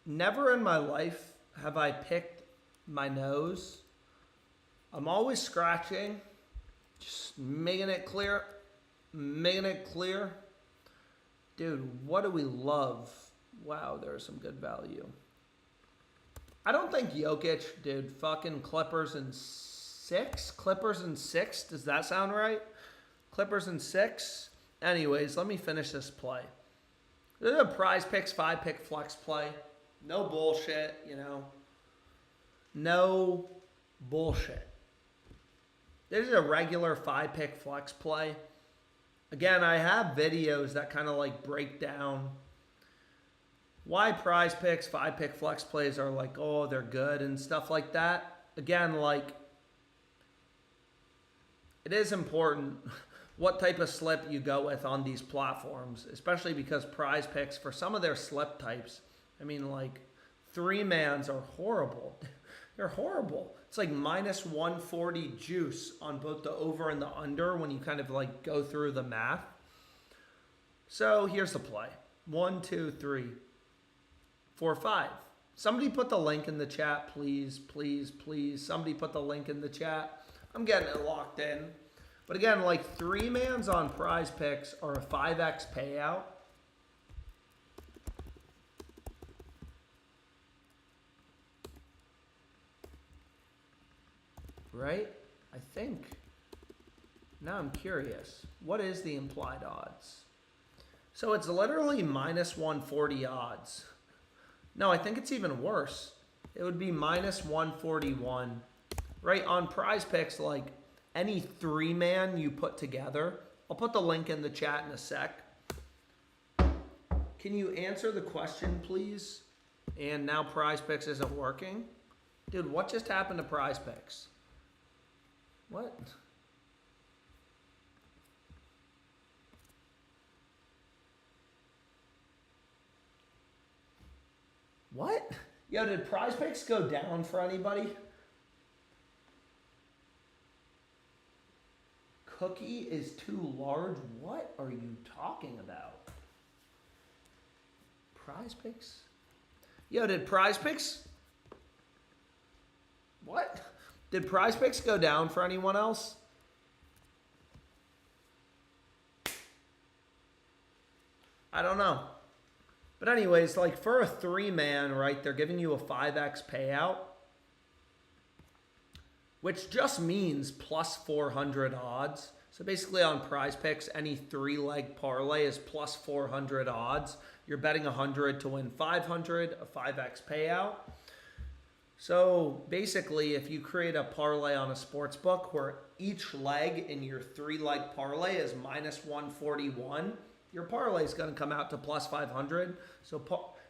Never in my life have I picked my nose. I'm always scratching, just making it clear. Making it clear. Dude, what do we love? Wow, there's some good value. I don't think Jokic, dude, fucking Clippers in 6? Clippers in 6? Does that sound right? Clippers in 6? Anyways, let me finish this play. This is a PrizePicks 5-pick flex play. No bullshit, you know. No bullshit. This is a regular 5-pick flex play. Again, I have videos that kind of like break down why PrizePicks 5-pick flex plays are like, oh, they're good and stuff like that. Again, like, it is important what type of slip you go with on these platforms, especially because PrizePicks, for some of their slip types, I mean, like, 3-mans are horrible. They're horrible. It's like minus 140 juice on both the over and the under when you kind of like go through the math. So here's the play. 1, 2, 3, 4, 5. Somebody put the link in the chat, please, please, please. Somebody put the link in the chat. I'm getting it locked in. But again, like 3-mans on PrizePicks are a 5x payout. Right? I think. Now I'm curious. What is the implied odds? So it's literally minus 140 odds. No, I think it's even worse. It would be minus 141. Right? On PrizePicks, like any 3-man you put together. I'll put the link in the chat in a sec. Can you answer the question, please? And now PrizePicks isn't working? Dude, what just happened to PrizePicks? What? What? Yo, did PrizePicks go down for anybody? Cookie is too large? What are you talking about? PrizePicks? Yo, did PrizePicks? What? Did PrizePicks go down for anyone else? I don't know. But anyways, like for a 3-man, right, they're giving you a 5x payout, which just means plus 400 odds. So basically on PrizePicks, any 3-leg parlay is plus 400 odds. You're betting 100 to win 500, a 5x payout. So basically, if you create a parlay on a sports book where each leg in your 3-leg parlay is minus 141, your parlay is going to come out to plus 500. So,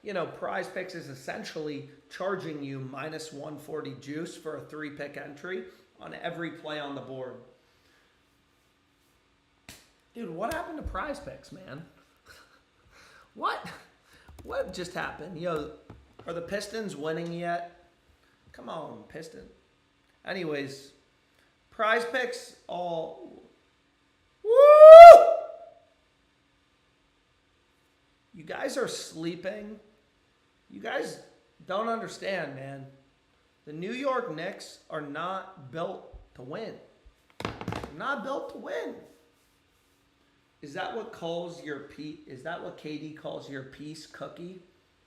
you know, PrizePicks is essentially charging you minus 140 juice for a 3-pick entry on every play on the board. Dude, what happened to PrizePicks, man? What? What just happened? Yo, are the Pistons winning yet? Come on, Piston. Anyways, PrizePicks all... Woo! You guys are sleeping. You guys don't understand, man. The New York Knicks are not built to win. They're not built to win. Is that what KD calls your peace cookie?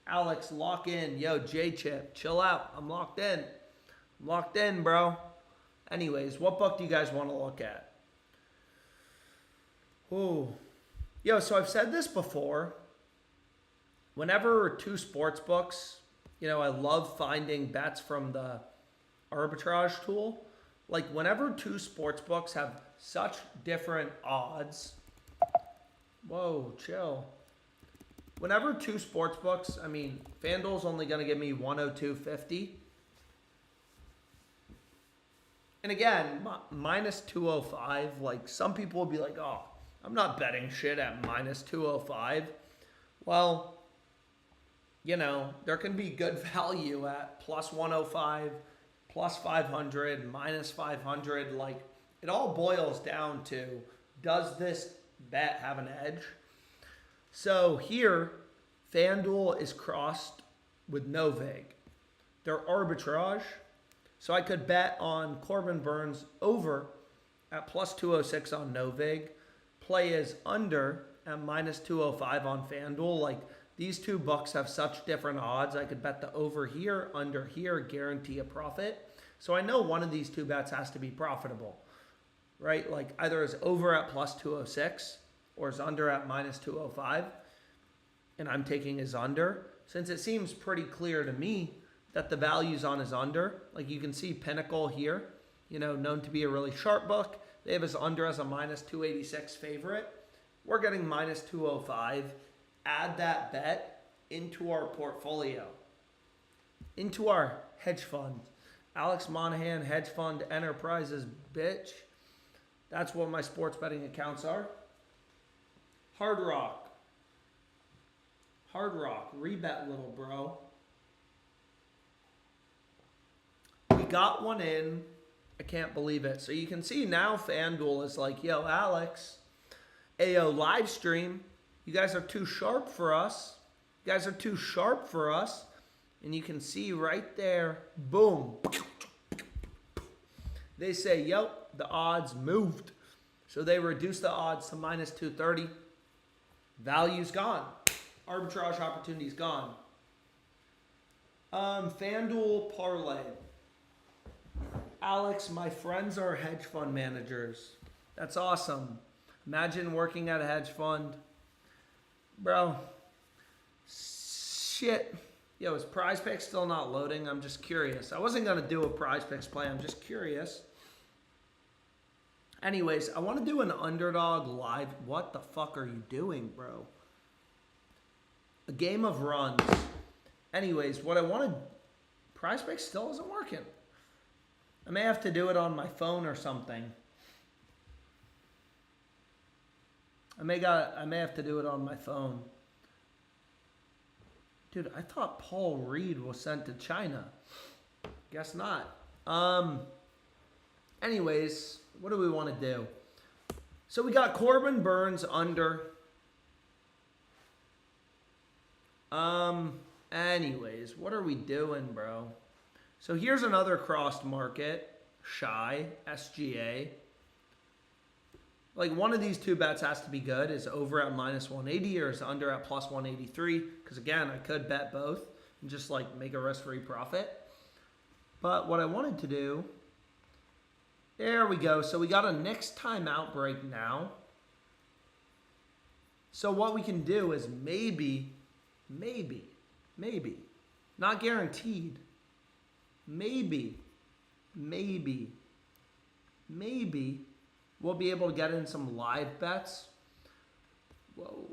Alex, lock in. Yo, J-Chip, chill out. I'm locked in. Locked in, bro. Anyways, what book do you guys want to look at? Ooh. Yo, so I've said this before. Whenever two sports books, I love finding bets from the arbitrage tool. Like, whenever two sports books have such different odds. Whoa, chill. Whenever two sports books, FanDuel's only going to give me 102.50. And again, minus 205, like some people will be like, oh, I'm not betting shit at minus 205. Well, there can be good value at plus 105, plus 500, minus 500. Like, it all boils down to, does this bet have an edge? So here, FanDuel is crossed with no vig. They're arbitrage. So I could bet on Corbin Burns over at plus 206 on no vig. Play is under at minus 205 on FanDuel. Like, these two books have such different odds. I could bet the over here, under here, guarantee a profit. So I know one of these two bets has to be profitable, right? Like, either is over at plus 206 or is under at minus 205. And I'm taking his under. Since it seems pretty clear to me that the value's on his under. Like, you can see Pinnacle here, known to be a really sharp book. They have his under as a minus 286 favorite. We're getting minus 205. Add that bet into our portfolio, into our hedge fund. Alex Monahan Hedge Fund Enterprises, bitch. That's what my sports betting accounts are. Hard Rock, rebet little bro. We got one in. I can't believe it. So you can see now FanDuel is like, yo, Alex, AO live stream. You guys are too sharp for us. And you can see right there, boom. They say, yo, the odds moved. So they reduced the odds to minus 230. Value's gone. Arbitrage opportunity's gone. FanDuel parlay. Alex, my friends are hedge fund managers. That's awesome. Imagine working at a hedge fund. Bro, shit. Yo, is PrizePicks still not loading? I'm just curious. I wasn't going to do a PrizePicks play. I'm just curious. Anyways, I want to do an underdog live. What the fuck are you doing, bro? A game of runs. Anyways, what I want to... PrizePicks still isn't working. I may have to do it on my phone or something. I may have to do it on my phone. Dude, I thought Paul Reed was sent to China. Guess not. Anyways, what do we want to do? So we got Corbin Burns under. Anyways, what are we doing, bro? So here's another crossed market. Shy, SGA. Like, one of these two bets has to be good. Is over at minus 180 or is under at plus 183. Because, again, I could bet both and just, like, make a risk-free profit. But what I wanted to do... There we go. So we got a Knicks timeout break now. So what we can do is maybe, not guaranteed, maybe we'll be able to get in some live bets. Whoa.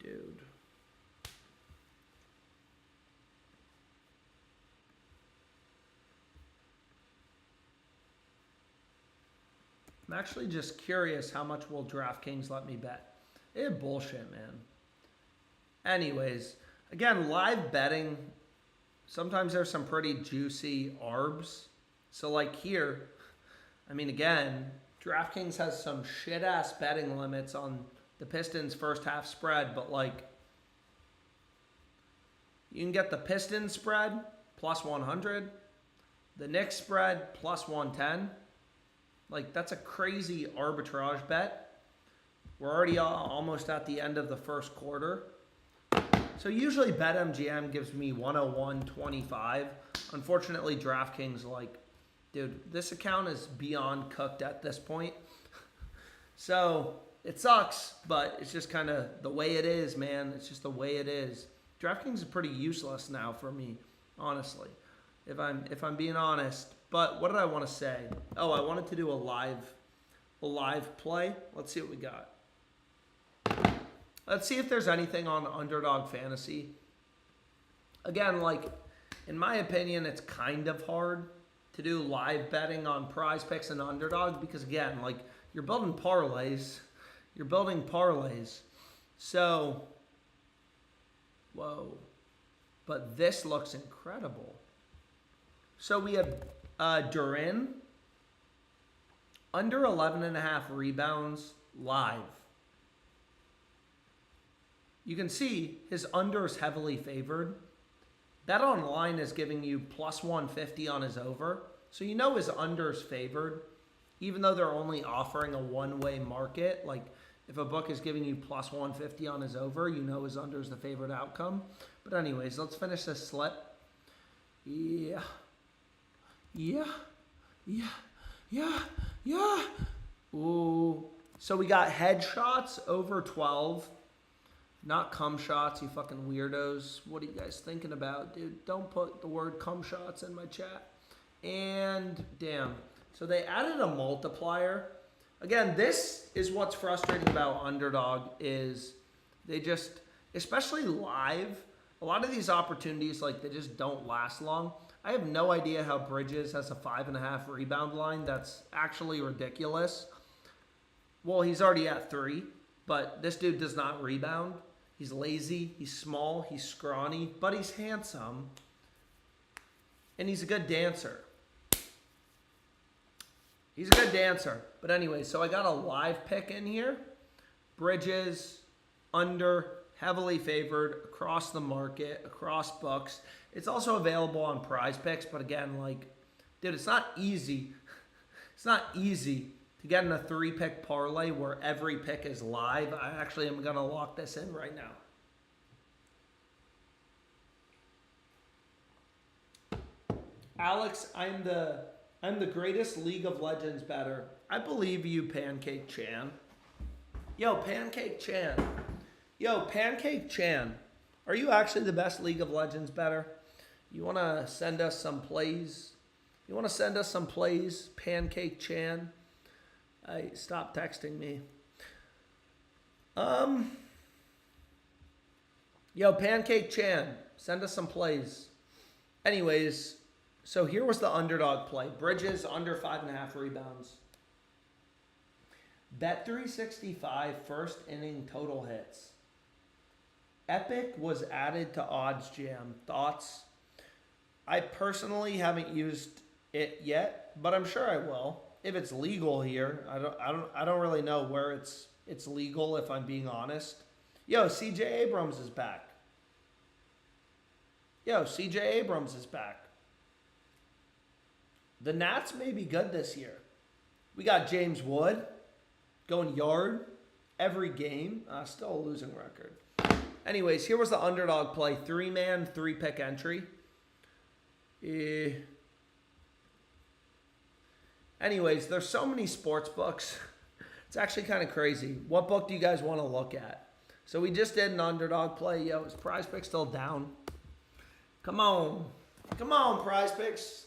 Dude. I'm actually just curious how much will DraftKings let me bet. It's bullshit, man. Anyways, again, live betting, sometimes there's some pretty juicy arbs. So like here, again, DraftKings has some shit-ass betting limits on the Pistons first half spread, but like, you can get the Pistons spread plus 100, The Knicks spread plus 110. Like, that's a crazy arbitrage bet. We're already almost at the end of the first quarter. So usually BetMGM gives me 101.25. Unfortunately, DraftKings, like, dude, this account is beyond cooked at this point. So it sucks, but it's just kind of the way it is, man. It's just the way it is. DraftKings is pretty useless now for me, honestly, if I'm being honest. But what did I want to say? Oh, I wanted to do a live play. Let's see what we got. Let's see if there's anything on Underdog Fantasy. Again, like, in my opinion, it's kind of hard to do live betting on PrizePicks and Underdog because, again, like, you're building parlays. You're building parlays. So, whoa. But this looks incredible. So we have Durin, under 11.5 rebounds live. You can see his under is heavily favored. Bet Online is giving you plus 150 on his over. So you know his under is favored. Even though they're only offering a one-way market. Like, if a book is giving you plus 150 on his over, you know his under is the favorite outcome. But anyways, let's finish this slip. Yeah. Ooh. So we got headshots over 12. Not cum shots, you fucking weirdos. What are you guys thinking about, dude? Don't put the word cum shots in my chat. And damn. So they added a multiplier. Again, this is what's frustrating about Underdog is they just, especially live, a lot of these opportunities, like, they just don't last long. I have no idea how Bridges has a 5.5 rebound line. That's actually ridiculous. Well, he's already at 3, but this dude does not rebound. He's lazy, he's small, he's scrawny, but he's handsome. And he's a good dancer. He's a good dancer. But anyway, so I got a live pick in here. Bridges, under, heavily favored, across the market, across books. It's also available on PrizePicks, but again, like, dude, it's not easy. It's not easy to get in a 3-pick parlay where every pick is live. I actually am going to lock this in right now. Alex, I'm the greatest League of Legends bettor. I believe you, Pancake Chan. Yo, Pancake Chan. Yo, Pancake Chan. Are you actually the best League of Legends bettor? You want to send us some plays? You want to send us some plays, Pancake Chan? Hey, stop texting me. Yo, Pancake Chan, send us some plays. Anyways, so here was the underdog play. Bridges under 5.5 rebounds. Bet 365 first inning total hits. Epic was added to Odds Jam. Thoughts? I personally haven't used it yet, but I'm sure I will. If it's legal here, I don't really know where it's legal, if I'm being honest. Yo, CJ Abrams is back. The Nats may be good this year. We got James Wood going yard every game. Still a losing record. Anyways, here was the underdog play. 3-man, 3-pick entry. Anyways, there's so many sports books. It's actually kind of crazy. What book do you guys want to look at? So we just did an underdog play. Yo, is PrizePicks still down? Come on. Come on, PrizePicks.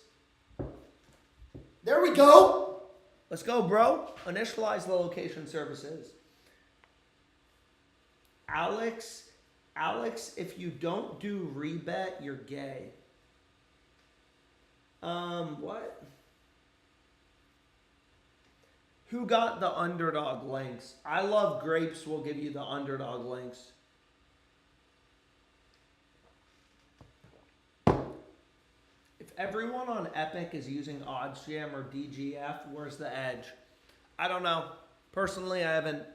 There we go. Let's go, bro. Initialize the location services. Alex, if you don't do rebet, you're gay. What? Who got the underdog links? I Love Grapes will give you the underdog links. If everyone on Epic is using OddsJam or DGF, where's the edge? I don't know. Personally, I haven't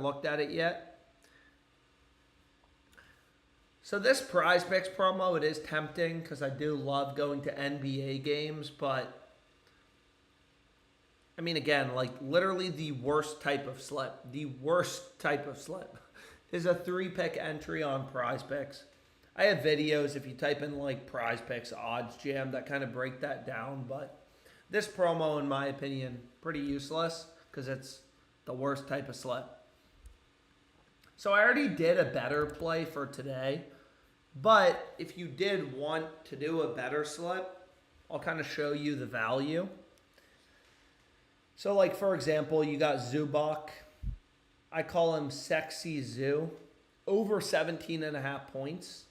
looked at it yet. So this PrizePicks promo, it is tempting because I do love going to NBA games, but I mean, again, like literally the worst type of slip is a 3-pick entry on PrizePicks. I have videos if you type in like PrizePicks odds jam that kind of break that down, but this promo, in my opinion, pretty useless because it's the worst type of slip. So I already did a better play for today, but if you did want to do a better slip, I'll kind of show you the value. So like, for example, you got Zubac. I call him Sexy Zoo. Over 17.5 points.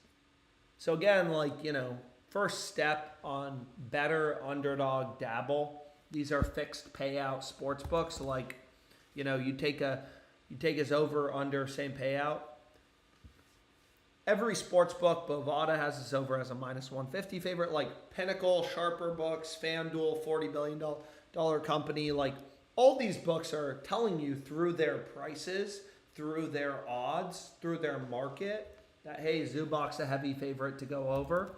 So again, like, you know, first step on better underdog dabble. These are fixed payout sports books. Like, you know, you take his over under same payout. Every sports book, Bovada has this over as a -150 favorite. Like Pinnacle, Sharper Books, FanDuel, $40 billion company. Like all these books are telling you through their prices, through their odds, through their market, that, hey, Zubac's a heavy favorite to go over.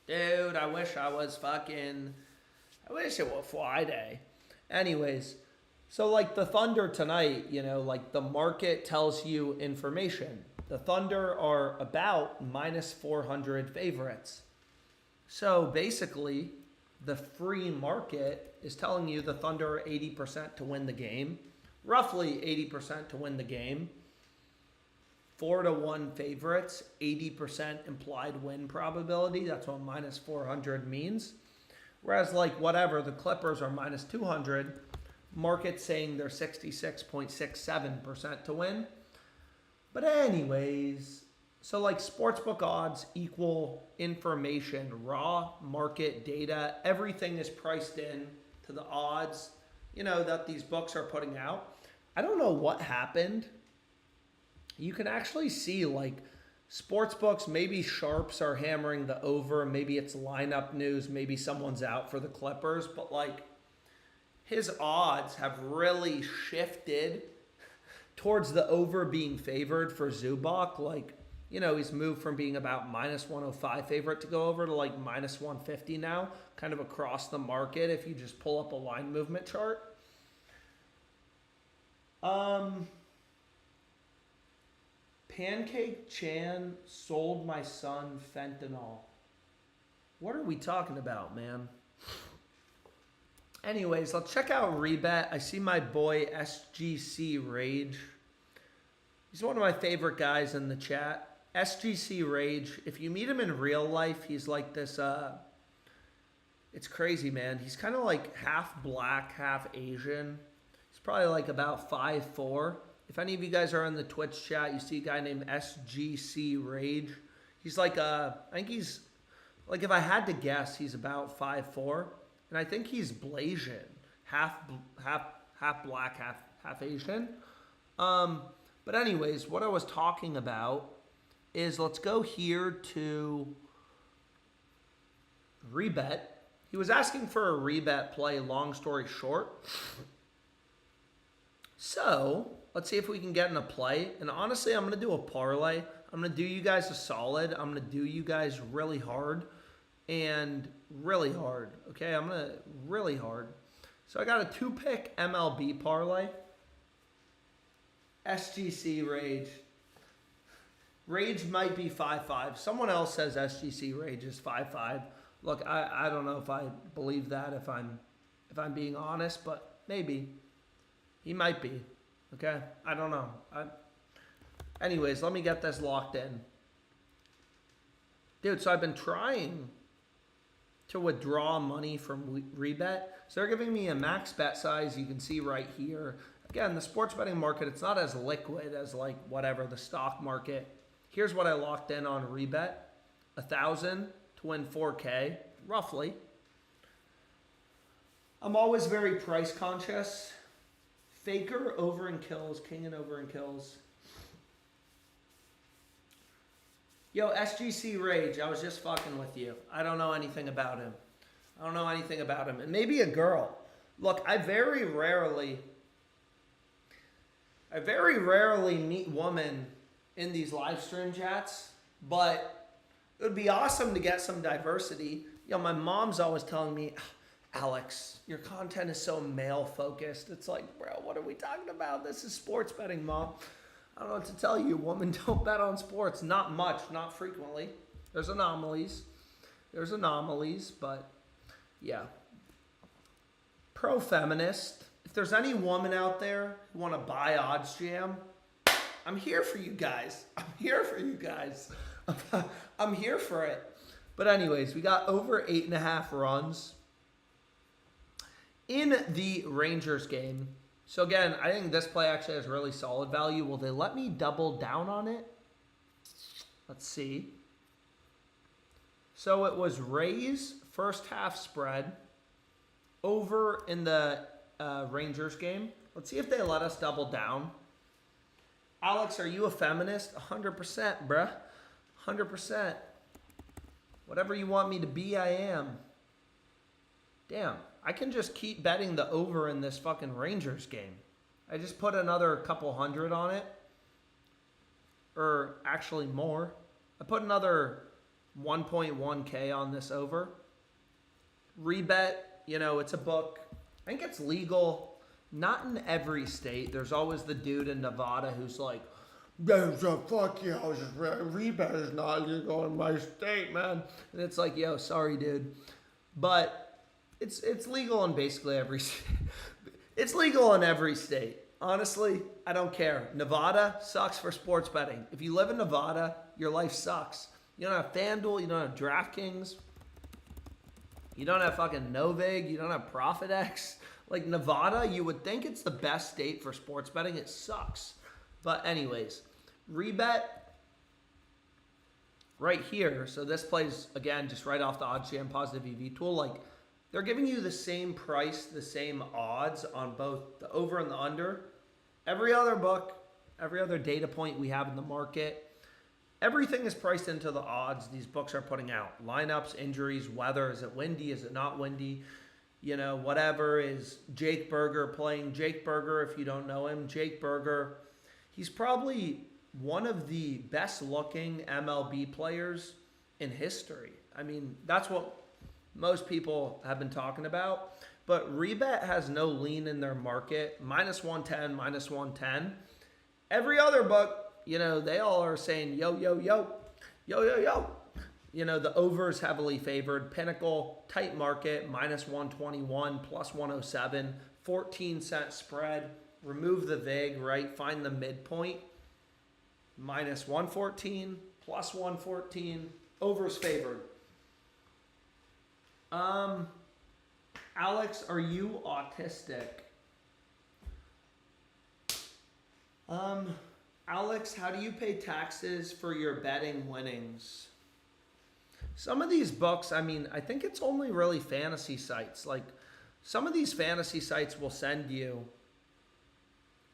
Dude, I wish it was Friday. Anyways, so like the Thunder tonight, you know, like the market tells you information. The Thunder are about -400 favorites. So basically, the free market is telling you the Thunder are 80% to win the game. Roughly 80% to win the game. 4-1 favorites, 80% implied win probability. That's what -400 means. Whereas like whatever, the Clippers are -200. Market saying they're 66.67% to win. But anyways, so like sportsbook odds equal information, raw market data. Everything is priced in to the odds, you know, that these books are putting out. I don't know what happened. You can actually see like sports books, maybe sharps are hammering the over, maybe it's lineup news, maybe someone's out for the Clippers, but like his odds have really shifted towards the over being favored for Zubac. Like, you know, he's moved from being about -105 favorite to go over to like -150 now, kind of across the market if you just pull up a line movement chart. Pancake Chan sold my son fentanyl. What are we talking about, man? Anyways, let's check out Rebet. I see my boy SGC Rage. He's one of my favorite guys in the chat. SGC Rage, if you meet him in real life, he's like this, it's crazy, man. He's kind of like half black, half Asian. He's probably like about 5'4". If any of you guys are in the Twitch chat, you see a guy named SGC Rage. He's like, I think he's, like if I had to guess, he's about 5'4". And I think he's Blasian, half black, half Asian. But anyways, what I was talking about is let's go here to Rebet. He was asking for a Rebet play, long story short. So let's see if we can get in a play. And honestly, I'm going to do a parlay. I'm going to do you guys a solid. I'm going to do you guys really hard. And really hard, okay? I'm going to really hard. So I got a 2-pick MLB parlay. SGC Rage. Rage might be 5'5". Someone else says SGC Rage is 5'5". Look, I don't know if I believe that if I'm being honest, but maybe. He might be, okay? I don't know. Anyways, let me get this locked in. Dude, so I've been trying to withdraw money from Rebet. So they're giving me a max bet size. You can see right here. Again, the sports betting market, it's not as liquid as like whatever, the stock market. Here's what I locked in on Rebet. 1,000 to win 4K, roughly. I'm always very price conscious. Faker over in kills, king and over in kills. Yo, SGC Rage, I was just fucking with you. I don't know anything about him. And maybe a girl. Look, I very rarely meet women in these live stream chats, but it would be awesome to get some diversity. My mom's always telling me, Alex, your content is so male focused. It's like, bro, what are we talking about? This is sports betting, Mom. I don't know what to tell you. Women don't bet on sports. Not much, not frequently. There's anomalies. But yeah. Pro-feminist. If there's any woman out there who want to buy Odds Jam, I'm here for you guys. I'm here for it. But anyways, we got over 8.5 runs in the Rangers game. So again, I think this play actually has really solid value. Will they let me double down on it? Let's see. So it was Rays first half spread over in the Rangers game. Let's see if they let us double down. Alex, are you a feminist? 100%, bruh. 100%. Whatever you want me to be, I am. Damn, I can just keep betting the over in this fucking Rangers game. I just put another couple hundred on it. Or actually more. I put another 1.1K on this over. Rebet, it's a book. I think it's legal. Not in every state. There's always the dude in Nevada who's like, fuck you, rebet is not legal in my state, man. And it's like, yo, sorry, dude. But it's legal in basically every state. It's legal in every state. Honestly, I don't care. Nevada sucks for sports betting. If you live in Nevada, your life sucks. You don't have FanDuel, you don't have DraftKings, you don't have fucking Novig, you don't have ProfitX. Like Nevada, you would think it's the best state for sports betting. It sucks. But anyways, rebet right here. So this plays, again, just right off the OddsJam positive EV tool. Like, they're giving you the same price, the same odds on both the over and the under. Every other book, every other data point we have in the market, everything is priced into the odds these books are putting out. Lineups, injuries, weather. Is it windy? Is it not windy? Whatever. Is Jake Berger playing? Jake Berger, if you don't know him, Jake Berger, he's probably one of the best looking MLB players in history. I mean, that's what most people have been talking about. But Rebet has no lean in their market. Minus 110, minus 110. Every other book, they all are saying, yo, yo, yo, yo, yo, yo. The over is heavily favored. Pinnacle, tight market, minus 121, plus 107, 14-cent spread. Remove the vig, right? Find the midpoint. Minus 114, plus 114. Over's favored. Alex, are you autistic? Alex, how do you pay taxes for your betting winnings? Some of these books, I think it's only really fantasy sites. Like, some of these fantasy sites will send you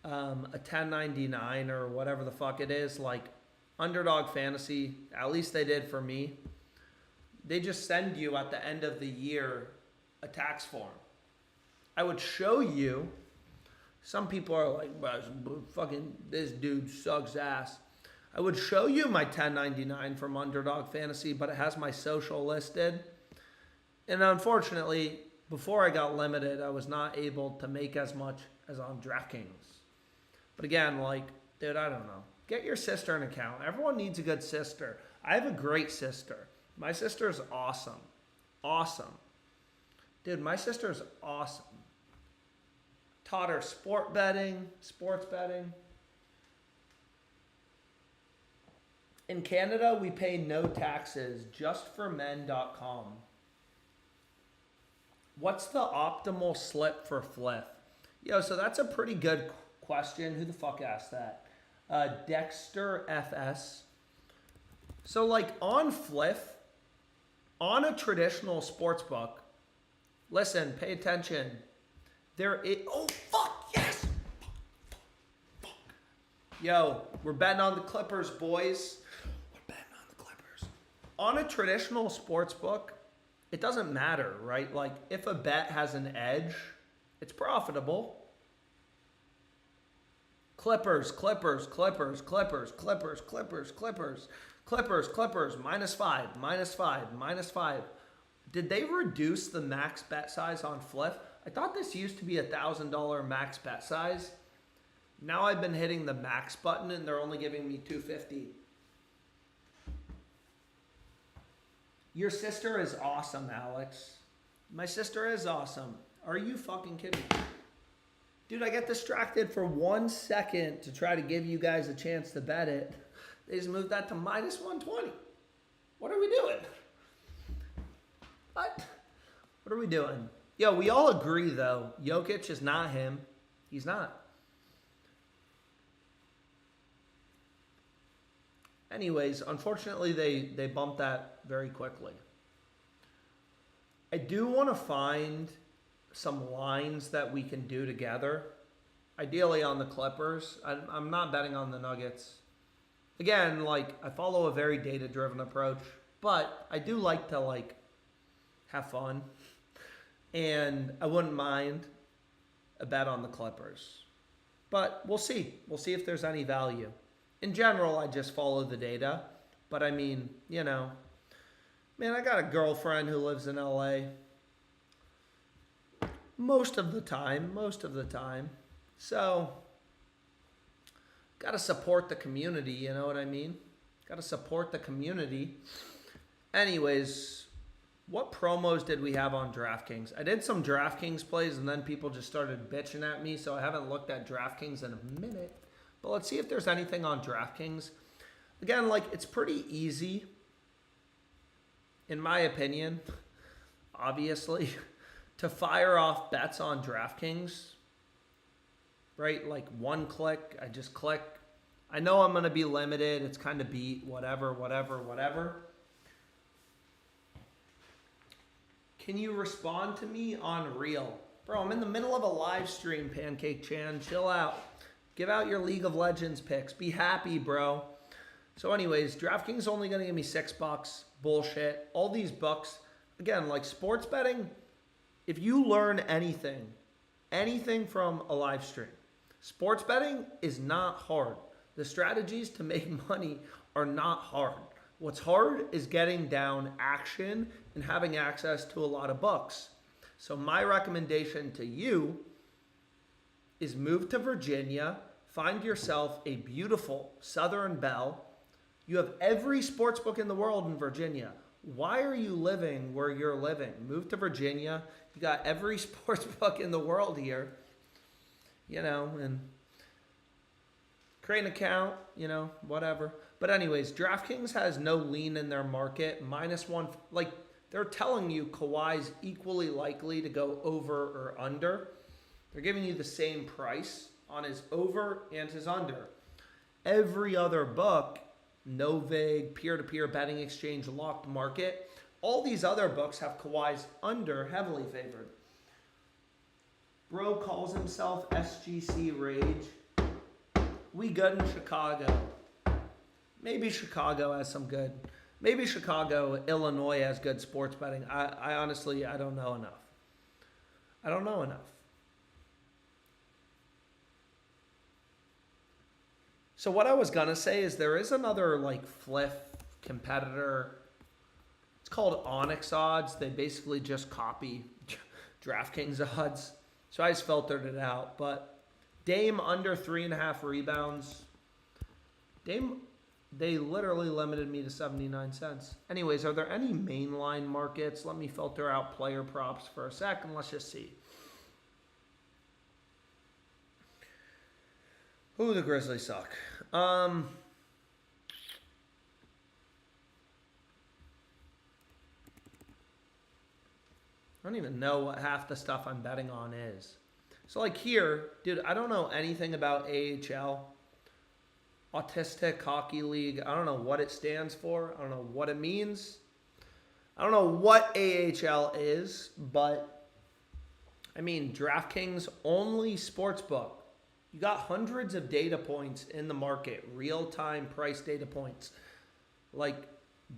a 1099 or whatever the fuck it is, like Underdog Fantasy, at least they did for me. They just send you at the end of the year a tax form. I would show you. Some people are like, fucking this dude sucks ass. I would show you my 1099 from Underdog Fantasy, but it has my social listed. And unfortunately, before I got limited, I was not able to make as much as on DraftKings. But again, dude, I don't know. Get your sister an account. Everyone needs a good sister. I have a great sister. My sister is awesome. Awesome. Dude, my sister is awesome. Taught her sports betting. In Canada, we pay no taxes, justformen.com. What's the optimal slip for Fliff? So that's a pretty good question. Who the fuck asked that? Dexter FS. So on Fliff, on a traditional sports book, listen, pay attention. Oh, fuck, yes! Fuck. Yo, we're betting on the Clippers, boys. We're betting on the Clippers. On a traditional sports book, it doesn't matter, right? If a bet has an edge, it's profitable. Clippers, Clippers, Clippers, Clippers, Clippers, Clippers, Clippers, Clippers, Clippers, -5, -5, -5. Did they reduce the max bet size on Flip? I thought this used to be $1,000 max bet size. Now I've been hitting the max button and they're only giving me $250. Your sister is awesome, Alex. My sister is awesome. Are you fucking kidding me? Dude, I get distracted for 1 second to try to give you guys a chance to bet it. They just moved that to -120. What are we doing? What are we doing? Yo, we all agree, though. Jokic is not him. He's not. Anyways, unfortunately, they bumped that very quickly. I do want to find some lines that we can do together. Ideally on the Clippers. I'm not betting on the Nuggets. Again, like, I follow a very data-driven approach, but I do like to, like, have fun. And I wouldn't mind a bet on the Clippers. But we'll see. We'll see if there's any value. In general, I just follow the data. But I mean, you know, man, I got a girlfriend who lives in LA. Most of the time. So, got to support the community, you know what I mean? Got to support the community. Anyways, what promos did we have on DraftKings? I did some DraftKings plays and then people just started bitching at me, so I haven't looked at DraftKings in a minute. But let's see if there's anything on DraftKings. Again, like, it's pretty easy, in my opinion, obviously, to fire off bets on DraftKings, right? Like, one click, I just click. I know I'm going to be limited. It's kind of beat, whatever. Can you respond to me on Reel? Bro, I'm in the middle of a live stream, Pancake Chan. Chill out. Give out your League of Legends picks. Be happy, bro. So anyways, DraftKings only going to give me $6. Bullshit. All these bucks. Again, like sports betting, if you learn anything from a live stream, sports betting is not hard. The strategies to make money are not hard. What's hard is getting down action and having access to a lot of books. So my recommendation to you is move to Virginia, find yourself a beautiful Southern Belle. You have every sports book in the world in Virginia. Why are you living where you're living? Move to Virginia. You got every sports book in the world here, you know, and create an account, you know, whatever. But anyways, DraftKings has no lean in their market. -1, like, they're telling you Kawhi's equally likely to go over or under. They're giving you the same price on his over and his under. Every other book, Novig, peer-to-peer betting exchange, locked market, all these other books have Kawhi's under heavily favored. Bro calls himself SGC Rage. We good in Chicago. Maybe Chicago has some good. Maybe Chicago, Illinois has good sports betting. I honestly, I don't know enough. So what I was going to say is there is another like flip competitor. It's called Onyx Odds. They basically just copy DraftKings odds. So I just filtered it out. But Dame under 3.5 rebounds. Dame, they literally limited me to 79 cents. Anyways, are there any mainline markets? Let me filter out player props for a second. Let's just see. Ooh, the Grizzlies suck. I don't even know what half the stuff I'm betting on is. So like here, dude, I don't know anything about AHL. Autistic Hockey League. I don't know what it stands for. I don't know what it means. I don't know what AHL is, but I mean, DraftKings only sportsbook. You got hundreds of data points in the market, real-time price data points. Like,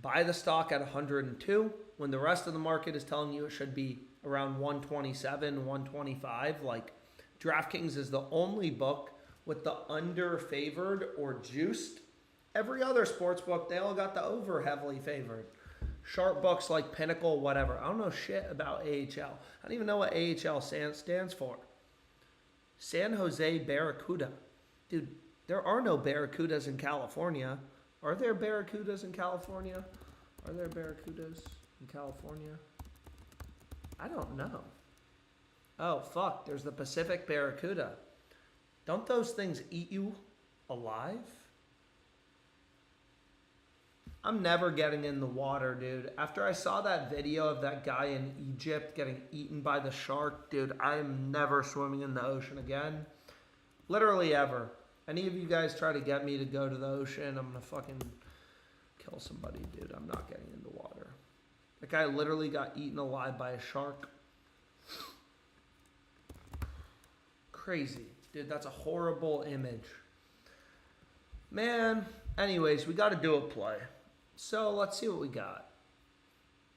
buy the stock at 102 when the rest of the market is telling you it should be around 127, 125. Like, DraftKings is the only book with the under favored or juiced. Every other sports book, they all got the over heavily favored. Sharp books like Pinnacle, whatever. I don't know shit about AHL. I don't even know what AHL stands for. San Jose Barracuda. Dude, there are no Barracudas in California. Are there Barracudas in California? Are there Barracudas in California? I don't know. Oh, fuck. There's the Pacific Barracuda. Don't those things eat you alive? I'm never getting in the water, dude. After I saw that video of that guy in Egypt getting eaten by the shark, dude, I am never swimming in the ocean again. Literally ever. Any of you guys try to get me to go to the ocean, I'm gonna fucking kill somebody, dude. I'm not getting in the water. That guy literally got eaten alive by a shark. Crazy. Dude, that's a horrible image. Man, anyways, we got to do a play. So let's see what we got.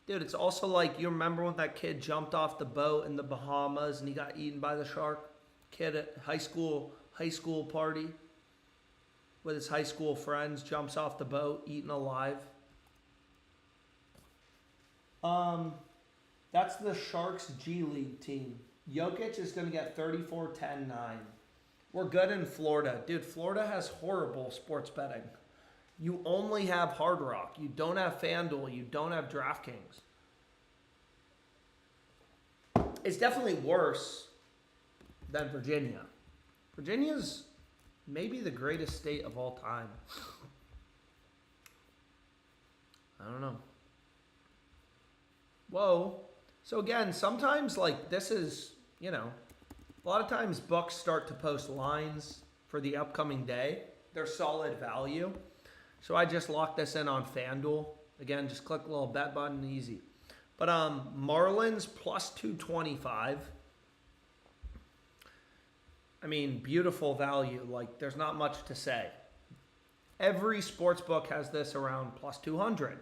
Dude, it's also like, you remember when that kid jumped off the boat in the Bahamas and he got eaten by the shark? Kid at high school party with his high school friends, jumps off the boat, eaten alive. That's the Sharks G League team. Jokic is going to get 34, 10, 9. We're good in Florida. Dude, Florida has horrible sports betting. You only have Hard Rock. You don't have FanDuel. You don't have DraftKings. It's definitely worse than Virginia. Virginia's maybe the greatest state of all time. I don't know. Whoa. So again, sometimes like this is, you know, a lot of times books start to post lines for the upcoming day. They're solid value. So I just locked this in on FanDuel. Again, just click the little bet button, easy. But Marlins plus 225. I mean, beautiful value. Like, there's not much to say. Every sports book has this around plus 200.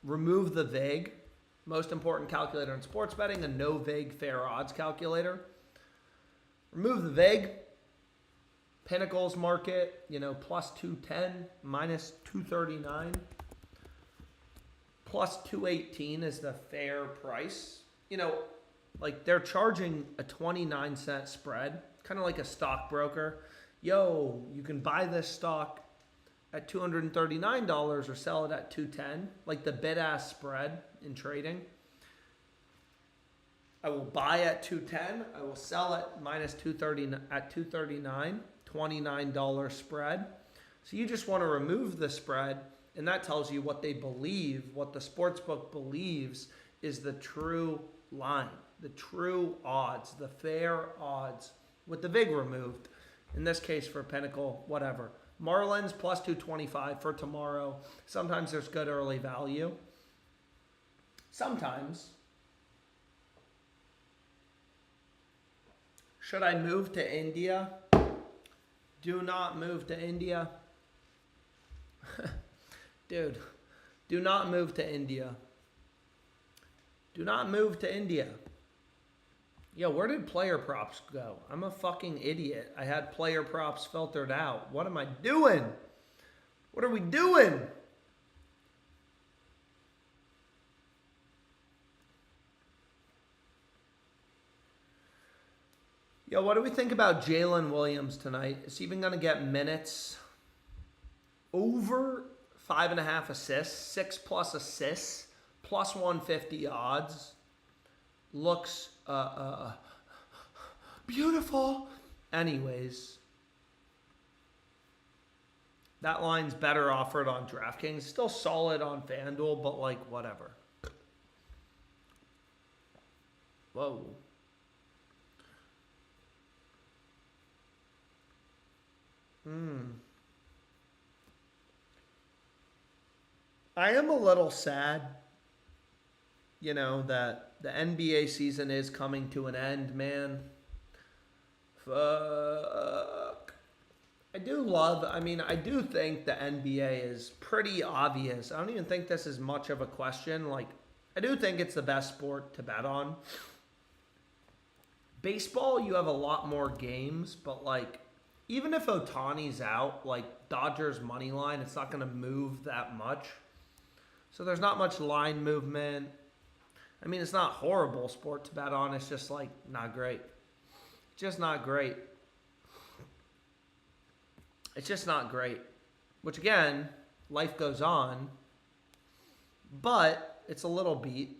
Remove the vague. Most important calculator in sports betting, a no vague fair odds calculator. Remove the vague. Pinnacles market, you know, plus 210, minus 239. Plus 218 is the fair price. You know, like they're charging a 29-cent spread, kind of like a stockbroker. Yo, you can buy this stock at $239 or sell it at $210, like the bid-ask spread in trading. I will buy at $210. I will sell at minus 230 at $239, $29 spread. So you just want to remove the spread, and that tells you what they believe, what the sportsbook believes is the true line, the true odds, the fair odds with the VIG removed. In this case for Pinnacle, whatever. Marlins plus 225 for tomorrow. Sometimes there's good early value. Sometimes. Should I move to India? Do not move to India. Dude, do not move to India. Do not move to India. Yo, where did player props go? I'm a fucking idiot. I had player props filtered out. What am I doing? What are we doing? Yo, what do we think about Jalen Williams tonight? Is he even going to get minutes? Over 5.5 assists, 6+ assists, plus 150 odds. Looks beautiful. Anyways, that line's better offered on DraftKings. Still solid on FanDuel, but like whatever. Whoa. I am a little sad, you know, that the NBA season is coming to an end, man. Fuck. I do think the NBA is pretty obvious. I don't even think this is much of a question. Like, I do think it's the best sport to bet on. Baseball, you have a lot more games, but like even if Otani's out, like Dodgers money line, it's not going to move that much. So there's not much line movement. I mean, it's not horrible sport to bet on. It's just like not great. Just not great. It's just not great. Which again, life goes on. But it's a little beat.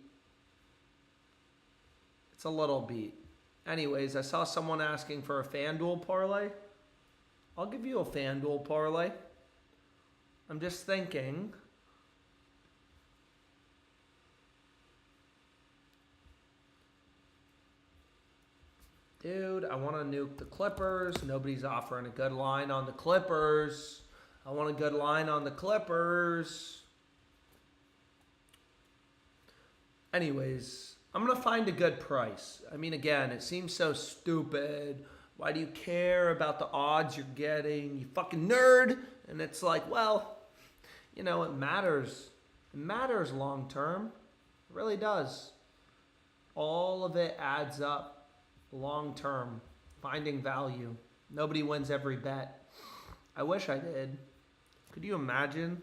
It's a little beat. Anyways, I saw someone asking for a FanDuel parlay. I'll give you a FanDuel parlay. I'm just thinking. Dude, I want to nuke the Clippers. Nobody's offering a good line on the Clippers. I want a good line on the Clippers. Anyways, I'm going to find a good price. I mean, again, it seems so stupid. Why do you care about the odds you're getting? You fucking nerd. And it's like, well, you know, it matters. It matters long term. It really does. All of it adds up. Long term, finding value. Nobody wins every bet. I wish I did. Could you imagine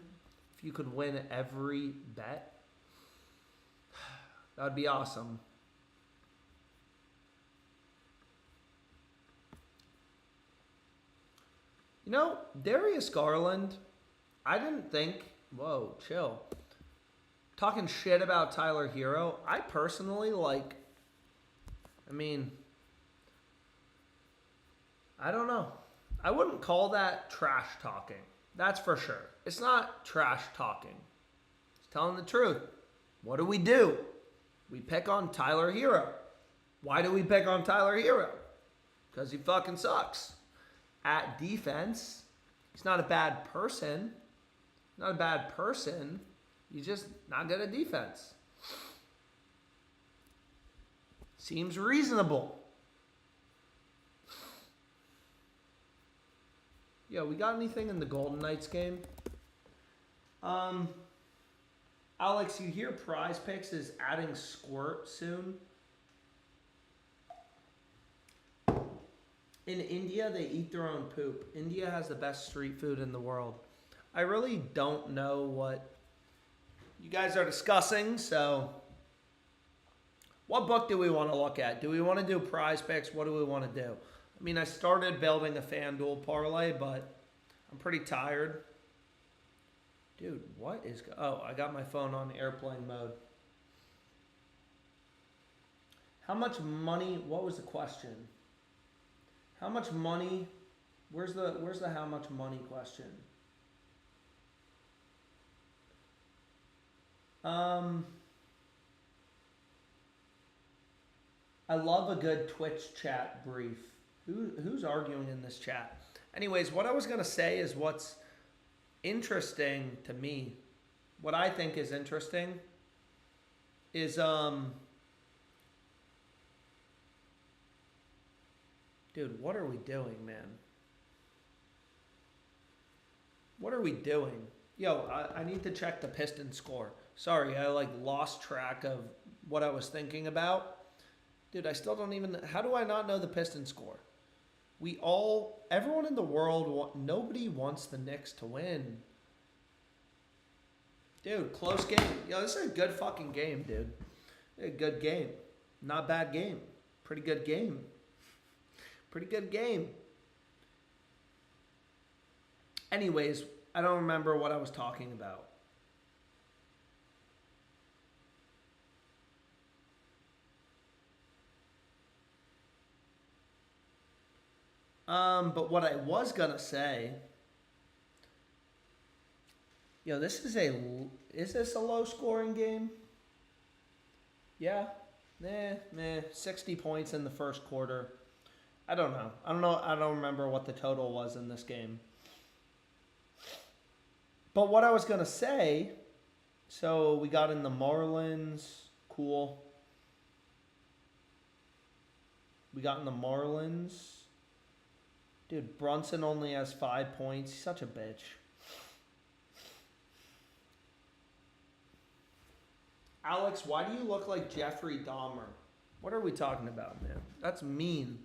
if you could win every bet? That would be awesome. You know, Darius Garland, I didn't think, whoa, chill. Talking shit about Tyler Hero, I personally like, I don't know. I wouldn't call that trash talking. That's for sure. It's not trash talking. It's telling the truth. What do? We pick on Tyler Hero. Why do we pick on Tyler Hero? Because he fucking sucks. At defense, he's not a bad person. Not a bad person. He's just not good at defense. Seems reasonable. Yo, we got anything in the Golden Knights game? Alex, you hear PrizePicks is adding Squirt soon? In India, they eat their own poop. India has the best street food in the world. I really don't know what you guys are discussing, so what book do we want to look at? Do we want to do PrizePicks? What do we want to do? I mean, I started building a FanDuel parlay, but I'm pretty tired. Dude, what is... Oh, I got my phone on airplane mode. How much money... What was the question? How much money... Where's the how much money question? I love a good Twitch chat brief. Who's arguing in this chat? Anyways, what I was going to say is what's interesting to me, what I think is interesting is, dude, what are we doing, man? What are we doing? Yo, I need to check the Pistons score. Sorry, I lost track of what I was thinking about. Dude, I still don't even... How do I not know the Pistons score? Everyone in the world, nobody wants the Knicks to win. Dude, close game. Yo, this is a good fucking game, dude. A good game. Not bad game. Pretty good game. Pretty good game. Anyways, I don't remember what I was talking about. But what I was gonna say, yo, is this a low scoring game? Yeah, 60 points in the first quarter. I don't know. I don't remember what the total was in this game. But what I was gonna say, so we got in the Marlins, cool. We got in the Marlins. Dude, Brunson only has 5 points. He's such a bitch. Alex, why do you look like Jeffrey Dahmer? What are we talking about, man? That's mean.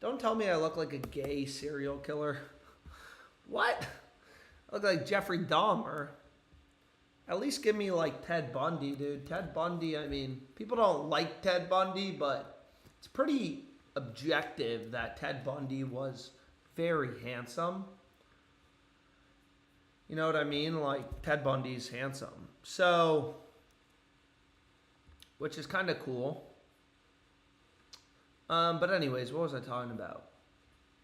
Don't tell me I look like a gay serial killer. What? I look like Jeffrey Dahmer. At least give me like Ted Bundy, dude. Ted Bundy, I mean, people don't like Ted Bundy, but it's pretty objective that Ted Bundy was very handsome. You know what I mean? Like, Ted Bundy's handsome. So, which is kind of cool. But anyways, what was I talking about?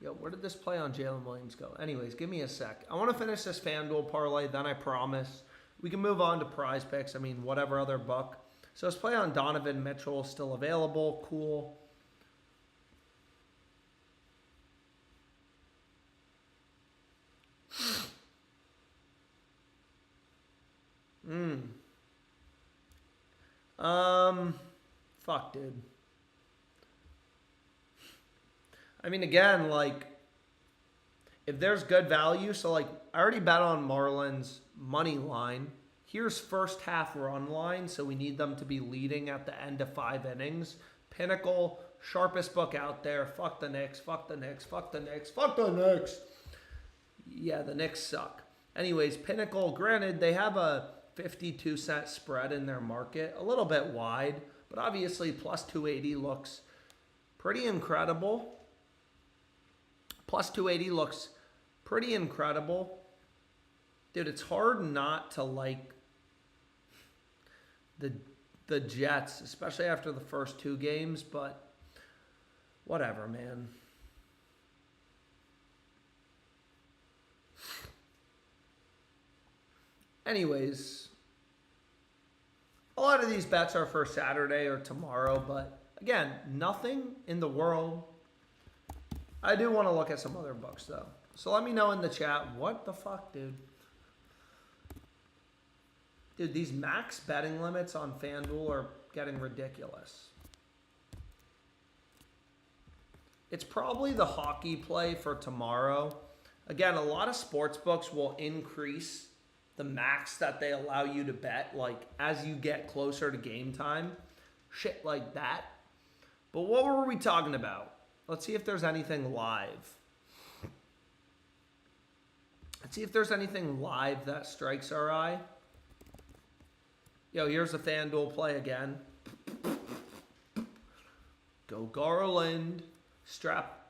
Yo, where did this play on Jalen Williams go? Anyways, give me a sec. I want to finish this FanDuel parlay, then I promise we can move on to PrizePicks. I mean, whatever other buck. So let's play on Donovan Mitchell, still available. Cool. Fuck, dude. I mean, again, like, if there's good value, so, like, I already bet on Marlins money line. Here's first half run line, so we need them to be leading at the end of 5 innings. Pinnacle, sharpest book out there. Fuck the Knicks, fuck the Knicks, fuck the Knicks, fuck the Knicks. Yeah, the Knicks suck. Anyways, Pinnacle, granted, they have a 52-cent spread in their market. A little bit wide, but obviously plus 280 looks pretty incredible. Plus 280 looks pretty incredible. Dude, it's hard not to like the Jets, especially after the first 2 games, but whatever, man. Anyways, a lot of these bets are for Saturday or tomorrow, but again, nothing in the world. I do want to look at some other books, though. So let me know in the chat, what the fuck, dude? Dude, these max betting limits on FanDuel are getting ridiculous. It's probably the hockey play for tomorrow. Again, a lot of sports books will increase the max that they allow you to bet, like, as you get closer to game time. Shit like that. But what were we talking about? Let's see if there's anything live. Let's see if there's anything live that strikes our eye. Yo, here's a FanDuel play again. Go Garland. Strap.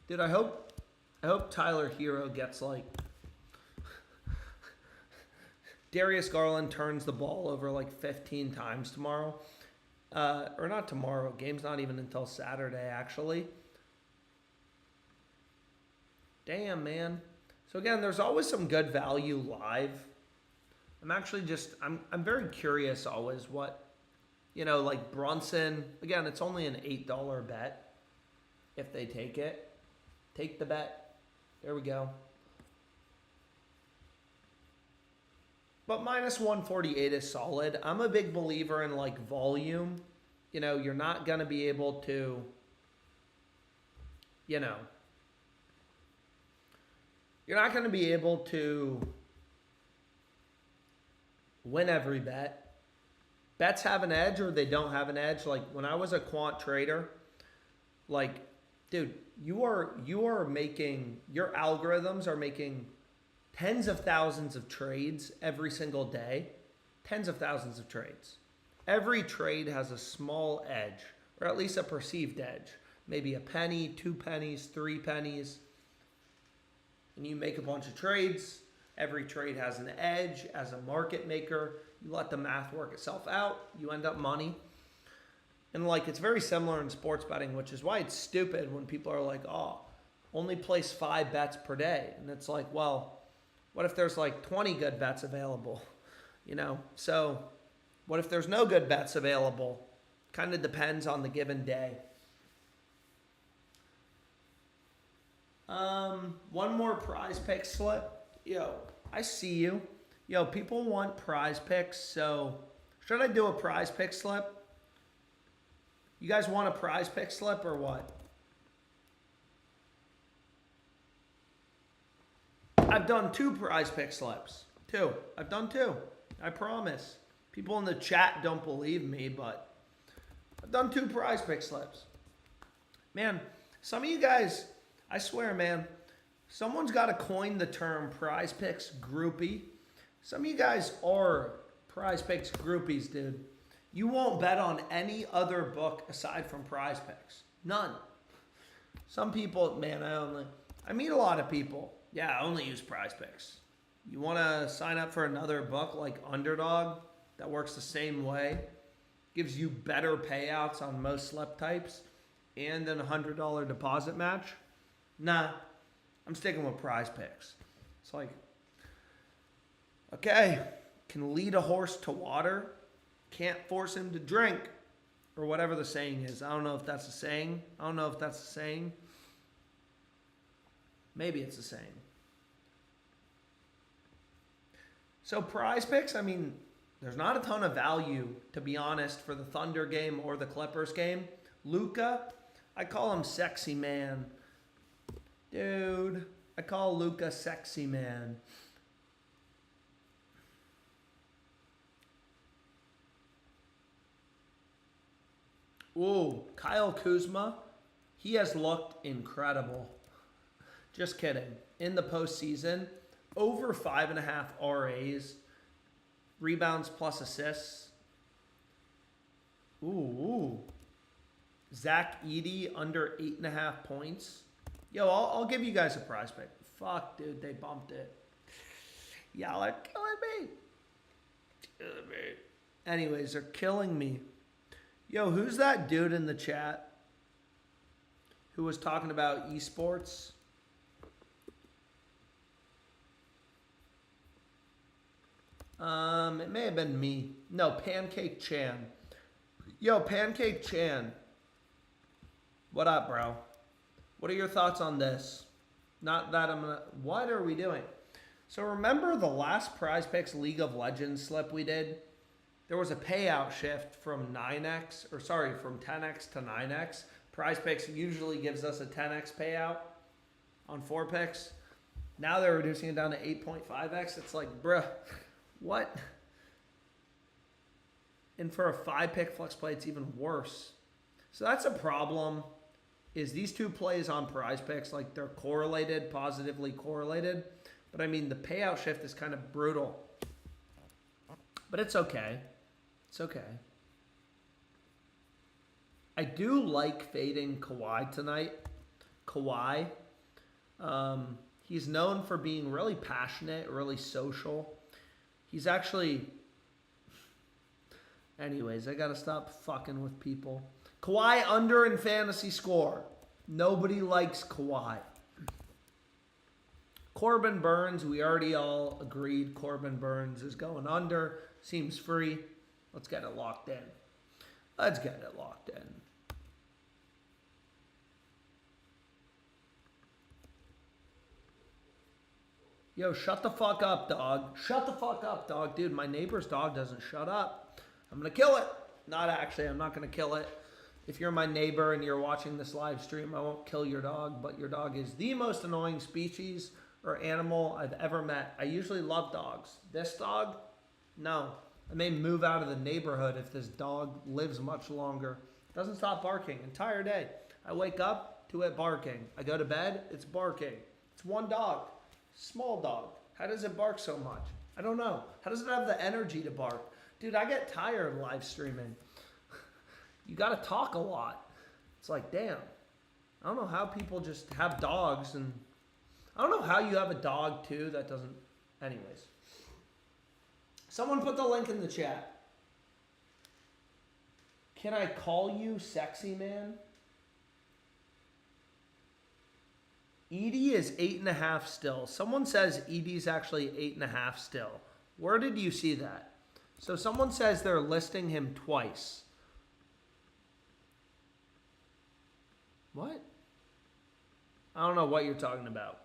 Dude, I hope Tyler Hero gets like... Darius Garland turns the ball over like 15 times tomorrow. Or not tomorrow. Game's not even until Saturday, actually. Damn, man. So again, there's always some good value live. I'm actually just, I'm very curious always what, you know, like Brunson. Again, it's only an $8 bet if they take it. Take the bet. There we go. But minus 148 is solid. I'm a big believer in like volume. You know, you're not going to be able to, you know, you're not going to be able to win every bet. Bets have an edge or they don't have an edge. Like when I was a quant trader, like, dude, you are making, your algorithms are making tens of thousands of trades every single day. Tens of thousands of trades. Every trade has a small edge, or at least a perceived edge. Maybe a penny, 2 pennies, 3 pennies. And you make a bunch of trades. Every trade has an edge. As a market maker, you let the math work itself out. You end up money. And like, it's very similar in sports betting, which is why it's stupid when people are like, oh, only place 5 bets per day. And it's like, well, what if there's like 20 good bets available? You know, so what if there's no good bets available? Kind of depends on the given day. One more PrizePicks slip. Yo, I see you. Yo, people want PrizePicks, so should I do a PrizePicks slip? You guys want a PrizePicks slip or what? I've done 2 PrizePicks slips. 2. I've done 2. I promise. People in the chat don't believe me, but I've done 2 PrizePicks slips. Man, some of you guys, I swear, man, someone's got to coin the term PrizePicks groupie. Some of you guys are PrizePicks groupies, dude. You won't bet on any other book aside from PrizePicks. None. Some people, man, I meet a lot of people. Yeah, I only use PrizePicks. You want to sign up for another book like Underdog that works the same way, gives you better payouts on most slip types, and then a $100 deposit match? Nah, I'm sticking with PrizePicks. It's like, okay, can lead a horse to water, can't force him to drink, or whatever the saying is. I don't know if that's a saying. Maybe it's a saying. So PrizePicks, I mean, there's not a ton of value, to be honest, for the Thunder game or the Clippers game. Luka, I call him sexy man. Dude, I call Luka sexy man. Ooh, Kyle Kuzma, he has looked incredible. Just kidding. In the postseason, over 5.5 RAs, rebounds plus assists. Ooh. Zach Edey under 8.5 points. Yo, I'll give you guys a prize pick. Fuck, dude, they bumped it. Y'all are killing me. Anyways, they're killing me. Yo, who's that dude in the chat who was talking about esports? It may have been me. No, Pancake Chan. Yo, Pancake Chan. What up, bro? What are your thoughts on this? Not that I'm gonna... What are we doing? So remember the last PrizePicks League of Legends slip we did? There was a payout shift from 10x to 9x. PrizePicks usually gives us a 10x payout on 4 picks. Now they're reducing it down to 8.5x. It's like, bruh, what? And for a 5-pick flex play, it's even worse. So that's a problem, is these 2 plays on PrizePicks, like they're correlated, positively correlated. But I mean, the payout shift is kind of brutal. But it's okay. It's okay. I do like fading Kawhi tonight. Kawhi. He's known for being really passionate, really social. He's actually... Anyways, I got to stop fucking with people. Kawhi under in fantasy score. Nobody likes Kawhi. Corbin Burns, we already all agreed Corbin Burns is going under. Seems free. Let's get it locked in. Let's get it locked in. Yo, shut the fuck up, dog. Shut the fuck up, dog. Dude, my neighbor's dog doesn't shut up. I'm going to kill it. Not actually. I'm not going to kill it. If you're my neighbor and you're watching this live stream, I won't kill your dog, but your dog is the most annoying species or animal I've ever met. I usually love dogs. This dog? No. I may move out of the neighborhood if this dog lives much longer. Doesn't stop barking entire day. I wake up to it barking. I go to bed, it's barking. It's one dog. Small dog. How does it bark so much? I don't know. How does it have the energy to bark? Dude, I get tired live streaming. You got to talk a lot. It's like, damn. I don't know how people just have dogs, and I don't know how you have a dog too that doesn't... Anyways. Someone put the link in the chat. Can I call you sexy man? Edey is 8.5 still. Someone says Edey's actually 8.5 still. Where did you see that? So someone says they're listing him twice. What? I don't know what you're talking about.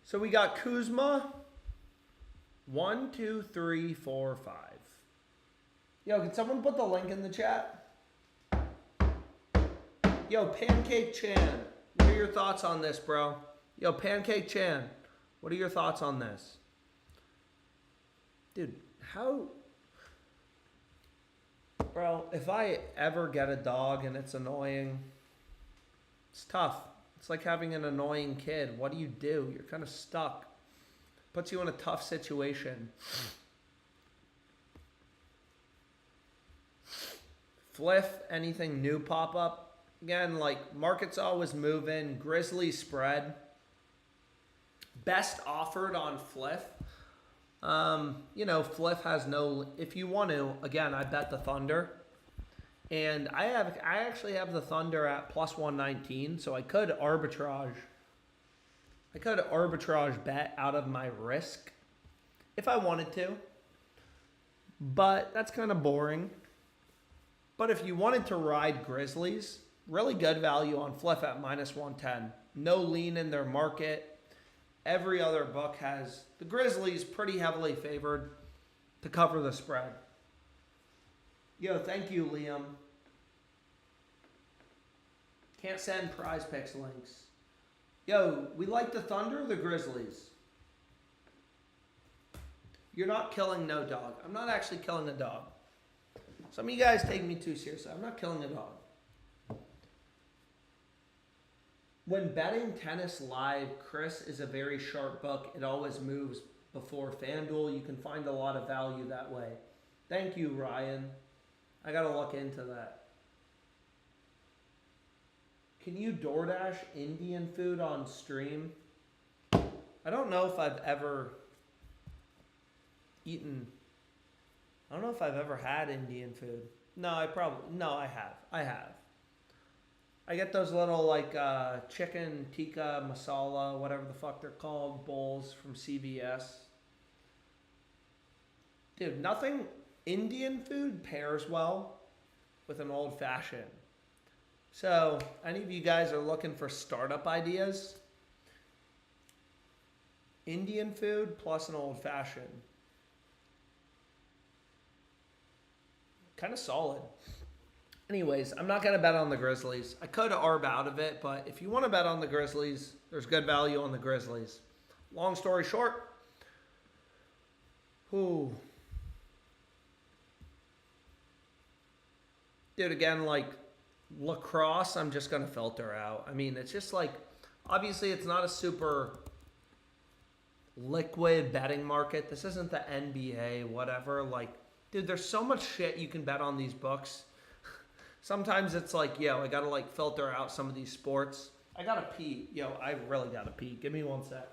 So we got Kuzma. 1, 2, 3, 4, 5. Yo, can someone put the link in the chat? Yo, Pancake Chan, what are your thoughts on this, bro? Yo, Pancake Chan, what are your thoughts on this? Dude, how... Bro, if I ever get a dog and it's annoying, it's tough. It's like having an annoying kid. What do? You're kind of stuck. Puts you in a tough situation. Fliff, anything new pop up? Again, like, market's always moving. Grizzlies spread. Best offered on Fliff. Fliff has no... If you want to, again, I bet the Thunder. And I actually have the Thunder at plus 119, so I could arbitrage. I could arbitrage bet out of my risk if I wanted to. But that's kind of boring. But if you wanted to ride Grizzlies, really good value on Fliff at minus 110. No lean in their market. Every other book has the Grizzlies pretty heavily favored to cover the spread. Yo, thank you, Liam. Can't send PrizePicks links. Yo, we like the Thunder or the Grizzlies? You're not killing no dog. I'm not actually killing a dog. Some of you guys take me too seriously. I'm not killing a dog. When betting tennis live, Chris is a very sharp book. It always moves before FanDuel. You can find a lot of value that way. Thank you, Ryan. I got to look into that. Can you DoorDash Indian food on stream? I don't know if I've ever eaten... I don't know if I've ever had Indian food. No, I have. I get those little, like, chicken tikka masala, whatever the fuck they're called, bowls from CVS. Dude, nothing Indian food pairs well with an old fashioned. So, any of you guys are looking for startup ideas? Indian food plus an old fashioned. Kind of solid. Anyways, I'm not going to bet on the Grizzlies. I could arb out of it, but if you want to bet on the Grizzlies, there's good value on the Grizzlies. Long story short. Dude, again, like, lacrosse, I'm just going to filter out. I mean, it's just like, obviously it's not a super liquid betting market. This isn't the NBA, whatever. Like, dude, there's so much shit you can bet on these books. Sometimes it's like, I got to, like, filter out some of these sports. I got to pee. I really got to pee. Give me one sec.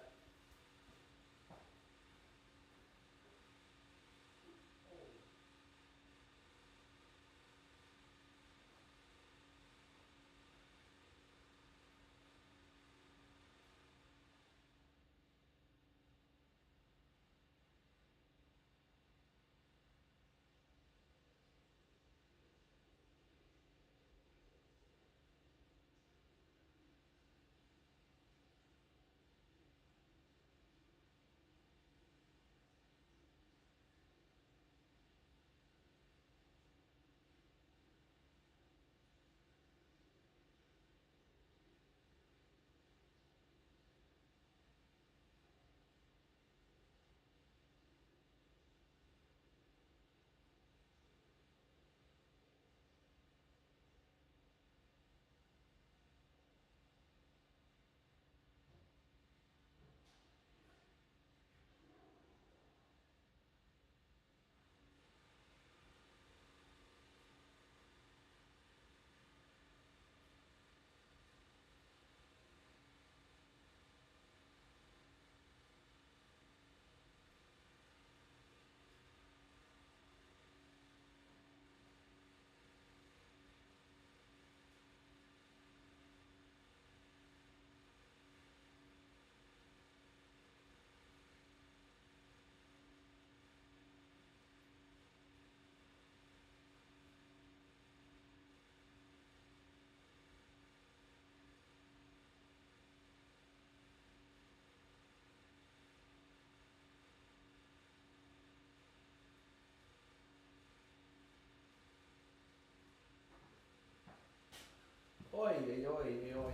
Oi, oi, oi, oi.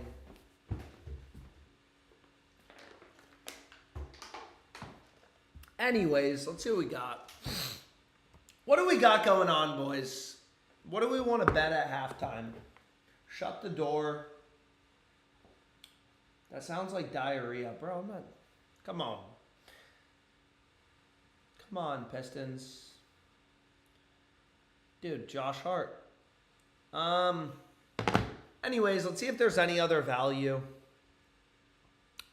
Anyways, let's see what we got. What do we got going on, boys? What do we want to bet at halftime? Shut the door. That sounds like diarrhea, bro. I'm not. Come on. Come on, Pistons. Dude, Josh Hart. Anyways, let's see if there's any other value.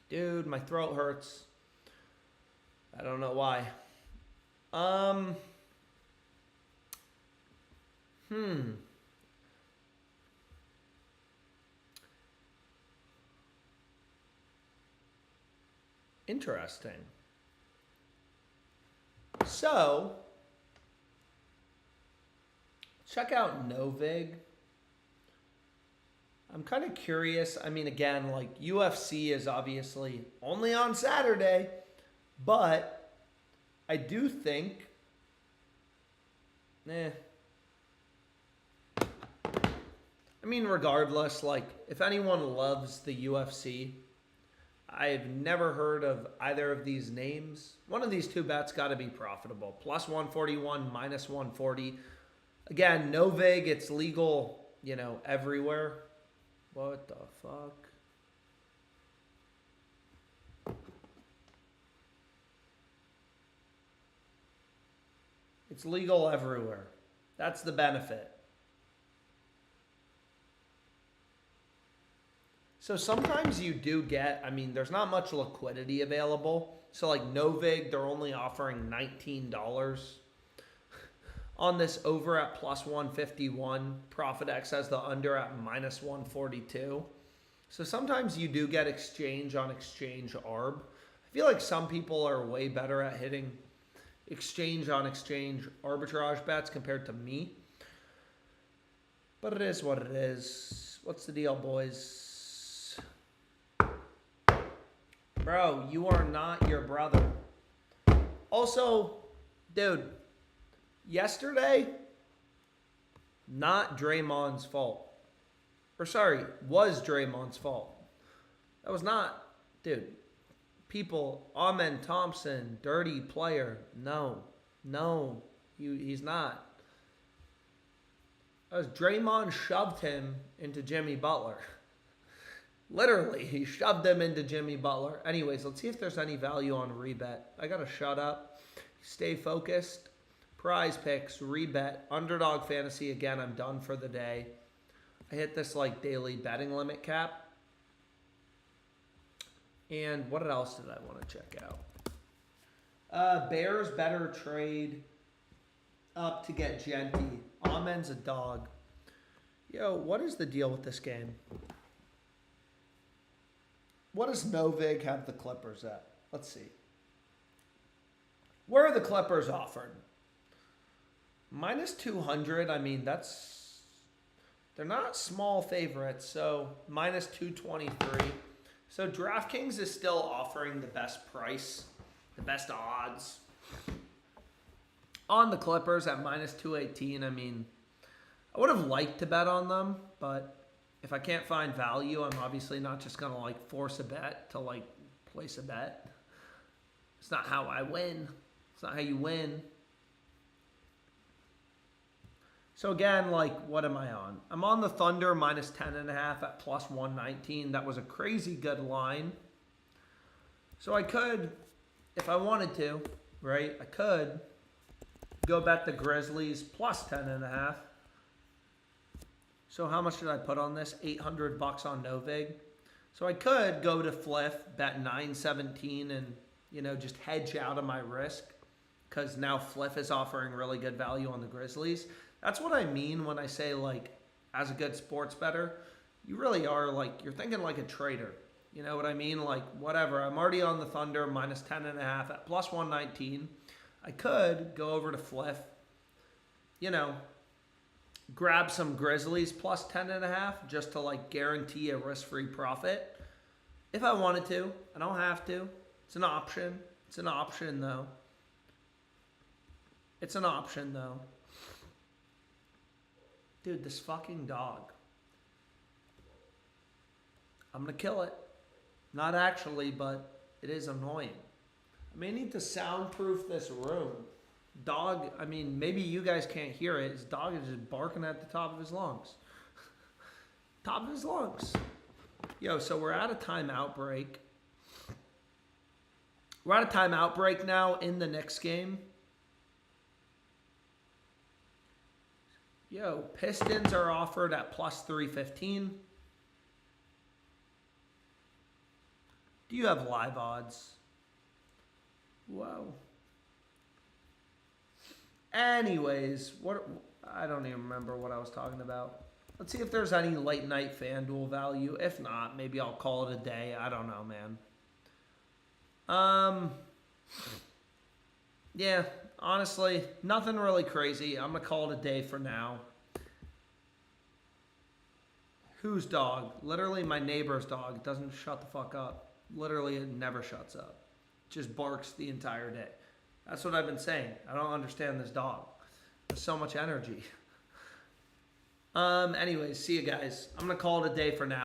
Dude, my throat hurts. I don't know why. Interesting. So, check out Novig. I'm kind of curious. I mean, again, like UFC is obviously only on Saturday, but I do think, I mean, regardless, like if anyone loves the UFC, I've never heard of either of these names. One of these two bets got to be profitable. Plus 141, minus 140. Again, no vig. It's legal, everywhere. What the fuck? It's legal everywhere. That's the benefit. So sometimes you do get, there's not much liquidity available. So like Novig, they're only offering $19 on this over at plus 151. ProfitX has the under at minus 142. So sometimes you do get exchange on exchange arb. I feel like some people are way better at hitting exchange on exchange arbitrage bets compared to me. But it is what it is. What's the deal, boys? Bro, you are not your brother. Also, dude, yesterday, not Draymond's fault. Or sorry, was Draymond's fault. That was not, dude. People, Amen Thompson, dirty player. No, he's not. That was Draymond shoved him into Jimmy Butler. Literally, he shoved him into Jimmy Butler. Anyways, let's see if there's any value on rebet. I got to shut up. Stay focused. PrizePicks, rebet, underdog fantasy. Again, I'm done for the day. I hit this like daily betting limit cap. And what else did I want to check out? Bears better trade up to get Genty. Amen's a dog. Yo, what is the deal with this game? What does Novig have the Clippers at? Let's see. Where are the Clippers offered? Minus 200. They're not small favorites. So minus 223. So DraftKings is still offering the best price, the best odds on the Clippers at minus 218. I would have liked to bet on them, but if I can't find value, I'm obviously not just going to force a bet to place a bet. It's not how I win. It's not how you win. So again, what am I on? I'm on the Thunder minus 10.5 at plus 119. That was a crazy good line. So I could, if I wanted to, right? I could go bet the Grizzlies plus 10.5. So how much did I put on this? $800 on Novig. So I could go to Fliff, bet 917 and, just hedge out of my risk because now Fliff is offering really good value on the Grizzlies. That's what I mean when I say, as a good sports bettor, you really are, you're thinking like a trader. You know what I mean? Whatever. I'm already on the Thunder minus 10.5 at plus 119. I could go over to Fliff, grab some Grizzlies plus 10.5 just to guarantee a risk-free profit. If I wanted to, I don't have to. It's an option. It's an option though. Dude, this fucking dog. I'm gonna kill it. Not actually, but it is annoying. I may need to soundproof this room. Dog, I mean, maybe you guys can't hear it. His dog is just barking at the top of his lungs. Top of his lungs. Yo, so we're at a timeout break. We're at a timeout break now in the Knicks game. Yo, Pistons are offered at plus 315. Do you have live odds? Whoa. Anyways, I don't even remember what I was talking about. Let's see if there's any late night FanDuel value. If not, maybe I'll call it a day. I don't know, man. Yeah, honestly, nothing really crazy. I'm going to call it a day for now. Whose dog? Literally my neighbor's dog. It doesn't shut the fuck up. Literally, it never shuts up. Just barks the entire day. That's what I've been saying. I don't understand this dog. There's so much energy. Anyways, see you guys. I'm going to call it a day for now.